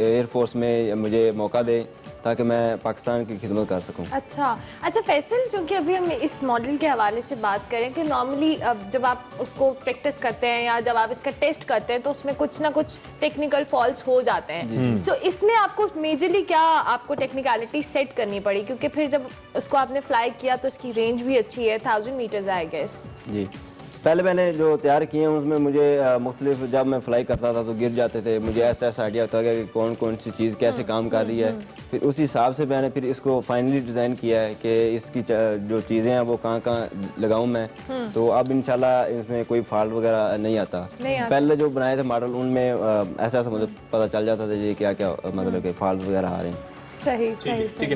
एयरफोर्स में मुझे मौका दे ताकि मैं पाकिस्तान की खिदमत कर सकूं। अच्छा फैसल, चूँकि अभी हम इस मॉडल के हवाले से बात करें कि नॉर्मली जब आप उसको प्रैक्टिस करते हैं या जब आप इसका टेस्ट करते हैं तो उसमें कुछ ना कुछ टेक्निकल फॉल्ट्स हो जाते हैं। सो इसमें आपको मेजरली क्या आपको टेक्निकलिटी सेट करनी पड़ी, क्योंकि फिर जब उसको आपने फ्लाई किया तो इसकी रेंज भी अच्छी है, 1000 मीटर्स आई गेस। जी, पहले मैंने जो तैयार किए हैं उसमें मुझे मुख्तलिफ, जब मैं फ्लाई करता था तो गिर जाते थे, मुझे ऐसा आइडिया होता है कि कौन कौन सी चीज़ कैसे काम कर रही है। फिर उसी हिसाब से मैंने फिर इसको फाइनली डिज़ाइन किया है कि इसकी जो चीज़ें हैं वो कहाँ लगाऊं मैं। तो अब इंशाल्लाह इसमें कोई फॉल्ट वगैरह नहीं आता। पहले जो बनाए थे मॉडल उनमें ऐसा मुझे पता चल जाता था जी क्या क्या मतलब कि फॉल्ट वगैरह आ रहे हैं। सही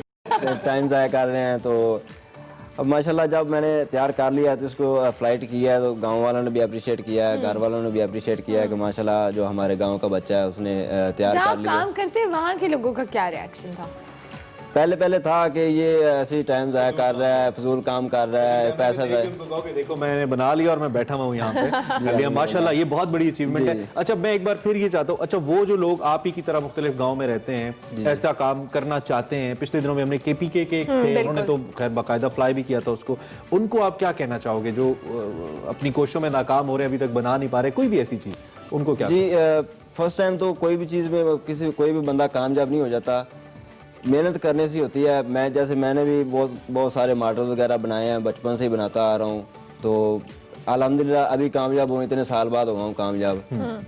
टाइम ज़ाया कर रहे हैं। तो अब माशाल्लाह जब मैंने तैयार कर लिया है तो इसको फ्लाइट किया है तो गांव वालों ने भी अप्रिशिएट किया है, घर वालों ने भी अप्रिशिएट किया है कि माशाल्लाह जो हमारे गांव का बच्चा है उसने तैयार कर लिया। काम करते हैं वहाँ के लोगों का क्या रिएक्शन था? पहले था कि ये ऐसे टाइम ज़ाया कर रहा है, फजूल काम कर रहा है, पैसा देखो मैंने बना लिया और मैं बैठा हुआ हूँ यहाँ पे माशाल्लाह, ये बहुत बड़ी अचीवमेंट है। अच्छा मैं एक बार फिर ये चाहता हूँ, अच्छा वो जो लोग आप ही की तरह मुख्तलिफ गाँव में रहते हैं, ऐसा काम करना चाहते हैं, पिछले दिनों में हमने KPK के उन्होंने तो खैर बाकायदा फ्लाई भी किया था उसको, उनको आप क्या कहना चाहोगे जो अपनी कोशिशों में नाकाम हो रहे हैं, अभी तक बना नहीं पा रहे कोई भी ऐसी चीज़, उनको क्या? जी, फर्स्ट टाइम तो कोई भी चीज़ में कोई भी बंदा कामयाब नहीं हो जाता, मेहनत करने से होती है। मैंने भी बहुत सारे मॉडल वगैरह बनाए हैं, बचपन से ही बनाता आ रहा हूँ, तो अल्हम्दुलिल्लाह अभी कामयाब हूँ, इतने साल बाद हुआ हूँ कामयाब।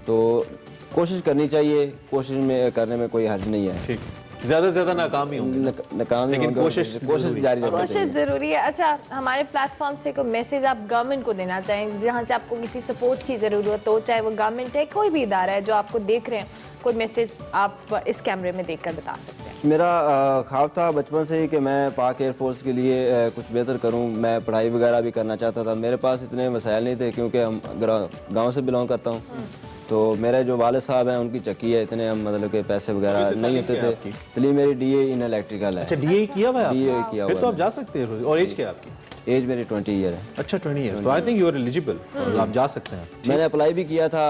तो कोशिश करनी चाहिए, कोशिश में करने में कोई हर्ज नहीं है। ठीक, ज़्यादा से ज़्यादा नाकाम ही होंगे, लेकिन कोशिश जारी रखनी, कोशिश जरूरी है। अच्छा, हमारे प्लेटफॉर्म से कोई मैसेज आप गवर्नमेंट को देना चाहें जहाँ से आपको किसी सपोर्ट की ज़रूरत हो, चाहे वो गवर्नमेंट है कोई भी इदारा है जो आपको देख रहे हैं, कोई मैसेज आप इस कैमरे में देखकर बता सकते हैं? मेरा ख्वाब था बचपन से ही कि मैं पाक एयरफोर्स के लिए कुछ बेहतर करूं। मैं पढ़ाई वगैरह भी करना चाहता था, मेरे पास इतने मसाइल नहीं थे क्योंकि हम गांव से बिलोंग करता हूं। तो मेरे जो वालिद साहब हैं उनकी चक्की है, इतने हम मतलब के पैसे वगैरह नहीं होते थे, इसलिए मेरी DA इन इलेक्ट्रिकल है। अच्छा, DA किया हुआ है? DA किया हुआ है। फिर तो आप जा सकते हैं। और एज क्या है आपकी? एज मेरी 20 ईयर है। अच्छा 20 ईयर, तो I think you are eligible, आप जा सकते हैं। मैंने अप्लाई भी किया था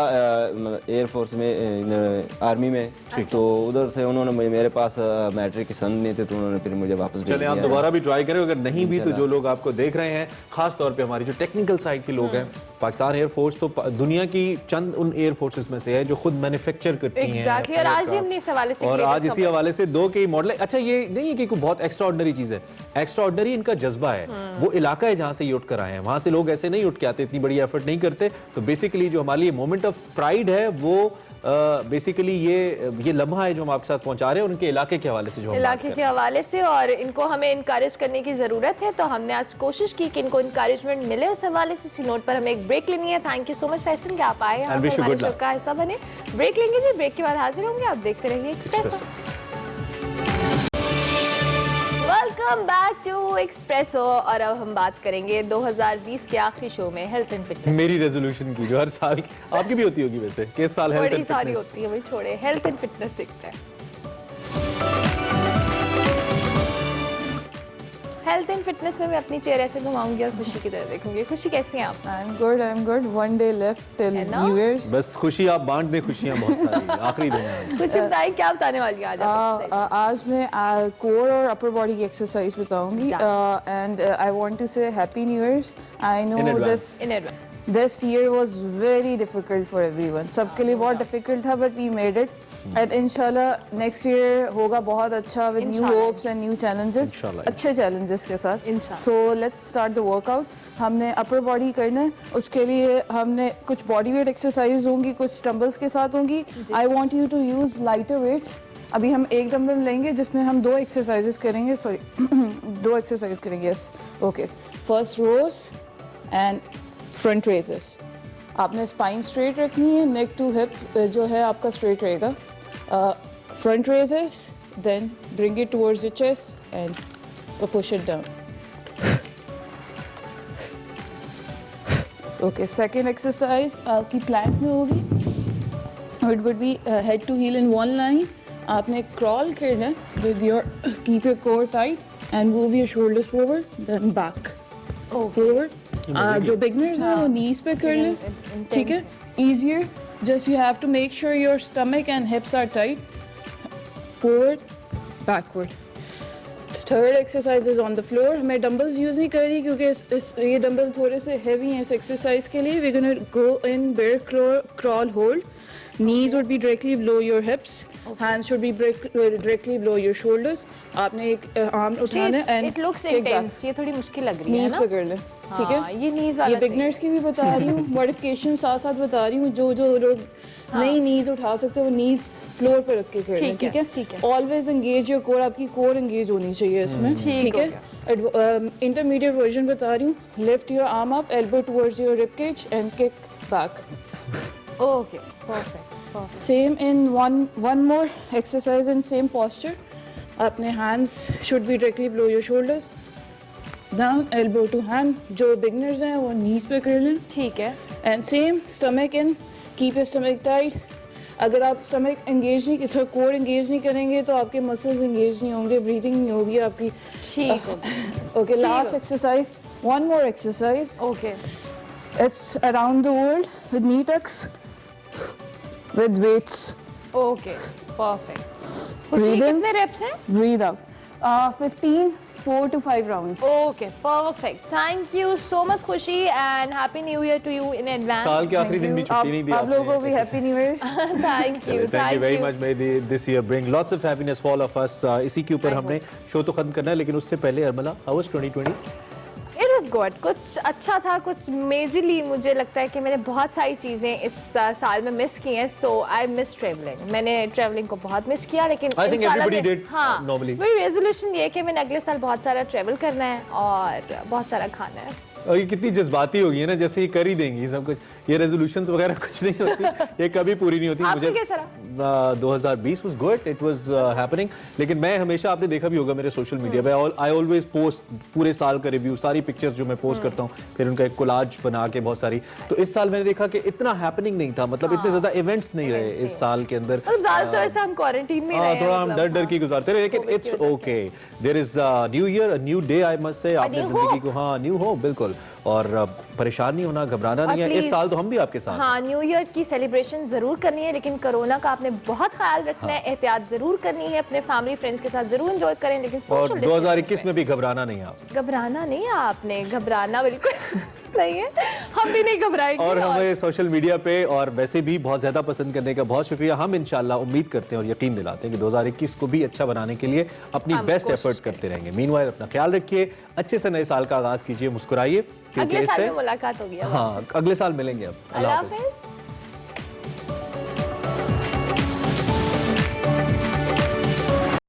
एयरफोर्स में, आर्मी में, तो उधर से उन्होंने मेरे पास मैट्रिक की संद नहीं थे तो उन्होंने फिर मुझे वापस भेज दिया। चले आप दोबारा भी ट्राई करें, अगर नहीं भी तो जो लोग आपको देख रहे हैं, खास तौर पे हमारी जो टेक्निकल साइड के लोग हैं, पाकिस्तान एयरफोर्स तो दुनिया की चंद उन एयरफोर्सेस में से है जो खुद मैन्युफैक्चर करती हैं। और आज हमने इस हवाले से और आज इसी हवाले से 2 के मॉडल। अच्छा, ये नहीं है कि कोई बहुत एक्स्ट्रा ऑर्डिनरी चीज़ है, एक्स्ट्रा ऑर्डिनरी इनका जज्बा है, वो इलाका है जहाँ से ये उठ कर आए हैं, वहाँ से लोग ऐसे नहीं उठ के आते, इतनी बड़ी एफर्ट नहीं करते। तो बेसिकली जो हमारे लिए मोमेंट ऑफ प्राइड है वो बेसिकली ये लम्हा है जो हम आपके साथ पहुंचा रहे हैं उनके इलाके के हवाले से, जो इलाके के हवाले से, और इनको हमें इनकरेज करने की ज़रूरत है। तो हमने आज कोशिश की कि इनको इनकरेजमेंट मिले उस हवाले से। इसी नोट पर हमें एक ब्रेक लेनी है। Thank you so much Faisal कि आप आए, हमारे शो का हिस्सा बने। ब्रेक लेंगे जी, ब्रेक के बाद हाजिर होंगे, आप देखते रहिए espresso. Welcome back to espresso. और अब हम बात करेंगे 2020 के आखिरी शो में हेल्थ एंड फिटनेस। मेरी रेजोल्यूशन की जो हर साल आपकी भी होती होगी वैसे, किस साल हेल्थ एंड फिटनेस बड़ी सारी होती है, वही छोड़े, हेल्थ एंड फिटनेस देखते हैं। हेल्थ एंड फिटनेस में मैं अपनी चेयर ऐसे घुमाऊंगी और खुशी की तरह देखूंगी। खुशी कैसी हैं आप? I am good. One day left till new years. बस खुशी आप बांट दें, खुशियां बहुत सारी आखिरी दिन है। कुछ बताइए, क्या बताने वाली है आज? आज मैं कोर और अपर बॉडी की एक्सरसाइज बताऊंगी। And I want to say happy new years. I know this year was very difficult for everyone, सबके लिए बहुत डिफिकल्ट था, but we made it. And इंशाल्लाह नेक्स्ट ईयर होगा बहुत अच्छा, with new hopes and new challenges, अच्छे challenges के साथ। So let's start the workout. हमने अपर बॉडी करना है, उसके लिए हमने कुछ बॉडी वेट एक्सरसाइज होंगी, कुछ डंबल्स के साथ होंगी। I want you to use lighter weights. अभी हम एक डंबल लेंगे जिसमें हम 2 एक्सरसाइजेस करेंगे, सॉरी 2 एक्सरसाइज करेंगे। Yes, okay. First rows and front raises. آپ نے اسپائن اسٹریٹ رکھنی ہے, نیک ٹو ہپ جو ہے آپ کا اسٹریٹ رہے گا. Front raises, then bring it towards your chest and push it down. Okay, second exercise آپ کی پلانک میں ہوگی. It would be head to heel in one line. آپ نے کرال کرنا ہے with your, keep your core tight and move your shoulders forward then back forward. جو beginners ہیں وہ نیز پہ کر لیں, ٹھیک ہے, easier. Just you have to make sure your stomach and hips are tight. Forward backward. Third exercise is on the floor. میں dumbbells use نہیں کر رہی کیونکہ یہ ڈمبل تھوڑے سے ہیوی ہیں اس ایکسرسائز کے لیے. We gonna go in bear crawl hold. Knees would be directly below your hips. Hands should be directly below your shoulders. آپ نے ایک arm اٹھانا ہے and it looks intense. یہ تھوڑی مشکل لگ رہی ہے knees نا. پہ کر لیں, ٹھیک ہے. یہ knees والا یہ بگنرس کی بھی بتا رہی ہوں, ماڈیفکیشن ساتھ ساتھ بتا رہی ہوں. جو لوگ نہیں نیز اٹھا سکتے وہ نیز فلور پہ رکھ کے کر لیں, ٹھیک ہے. Always engage your core. آپ کی کور انگیج ہونی چاہیے اس میں, ٹھیک ہے. انٹرمیڈیٹ ورژن بتا رہی ہوں. Lift your arm up, elbow towards your rib cage and kick back. Okay, perfect. Same in one more exercise in same posture. اپنے hands should be directly below your shoulders. Down, elbow to hand. جو beginners ہیں وہ knees پہ کر لیں, ٹھیک ہے. And same, stomach in, keep your stomach tight. اگر آپ stomach engage نہیں, core engage نہیں کریں گے تو آپ کے muscles engage نہیں ہوں گے, breathing نہیں ہوگی آپ کی. ٹھیک. Okay, last exercise. One more exercise. Okay. It's around the world with knee tucks. With weights. Okay, perfect. Breathe in. کتنے reps ہیں? Breathe out. 15, 4 to 5 rounds. Okay, perfect. Thank you so much خوشی and happy new year to you in advance. سال کے آخری دن بھی چھٹی نہیں دی آپ لوگوں کو بھی happy new year. Thank you. Thank you very much. May this year bring lots of happiness for all of us. اسی کے اوپر ہم نے شو تو ختم کرنا ہے, لیکن اس سے پہلے Urmila, how was 2020? It was good. کچھ اچھا تھا, کچھ میجرلی مجھے لگتا ہے کہ میں نے بہت ساری چیزیں اس سال میں مس کی ہیں. سو آئی مس ٹریولنگ. میں نے ٹریولنگ کو بہت مس کیا, لیکن ہاں میری ریزولوشن یہ ہے کہ میں نے اگلے سال بہت سارا ٹریول کرنا ہے اور بہت سارا کھانا ہے. اور یہ کتنی جذباتی ہوگی ہے نا, جیسے یہ کر ہی دیں گی سب کچھ. یہ ریزولوشنز وغیرہ کچھ نہیں ہوتی, یہ کبھی پوری نہیں ہوتی. مجھے 2020 was good, it was happening. لیکن میں ہمیشہ, آپ نے دیکھا بھی ہوگا میرے سوشل میڈیا پہ, I always post پورے سال کا ریویو, ساری پکچرز جو میں پوسٹ کرتا ہوں, پھر ان کا ایک کولاج بنا کے بہت ساری. تو اس سال میں نے دیکھا کہ اتنا ہیپننگ نہیں تھا, مطلب اتنے زیادہ ایونٹس نہیں رہے اس سال کے اندر. زیادہ تر ہم کوارنٹین میں رہے, تھوڑا ہم ڈر کے گزارتے رہے, لیکن it's okay. There is new year, new day, I must say. آپ نے زندگی کو, ہاں نیو ہو, بالکل. اور پریشان نہیں ہونا, گھبرانا نہیں ہے. اس سال تو ہم بھی آپ کے ساتھ. ہاں, نیو ایئر کی سیلیبریشن ضرور کرنی ہے, لیکن کرونا کا آپ نے بہت خیال رکھنا ہے, احتیاط ضرور کرنی ہے. اپنے فیملی فرینڈس کے ساتھ ضرور انجوائے کریں, لیکن اور 2021 میں بھی گھبرانا نہیں ہے. آپ گھبرانا نہیں ہے, آپ نے گھبرانا بالکل نہیں ہے, ہم بھی نہیں گھبرائیں گے. اور ہمیں سوشل میڈیا پہ اور ویسے بھی بہت زیادہ پسند کرنے کا بہت شکریہ. ہم انشاءاللہ امید کرتے ہیں اور یقین دلاتے ہیں کہ 2021 کو بھی اچھا بنانے کے لیے اپنی بیسٹ ایفرٹ کرتے رہیں گے. مین وائل اپنا خیال رکھیے, اچھے سے نئے سال کا آغاز کیجیے, مسکرائیے, اگلے سال میں ملاقات ہوگی. ہاں, اگلے سال ملیں گے. اب اللہ حافظ.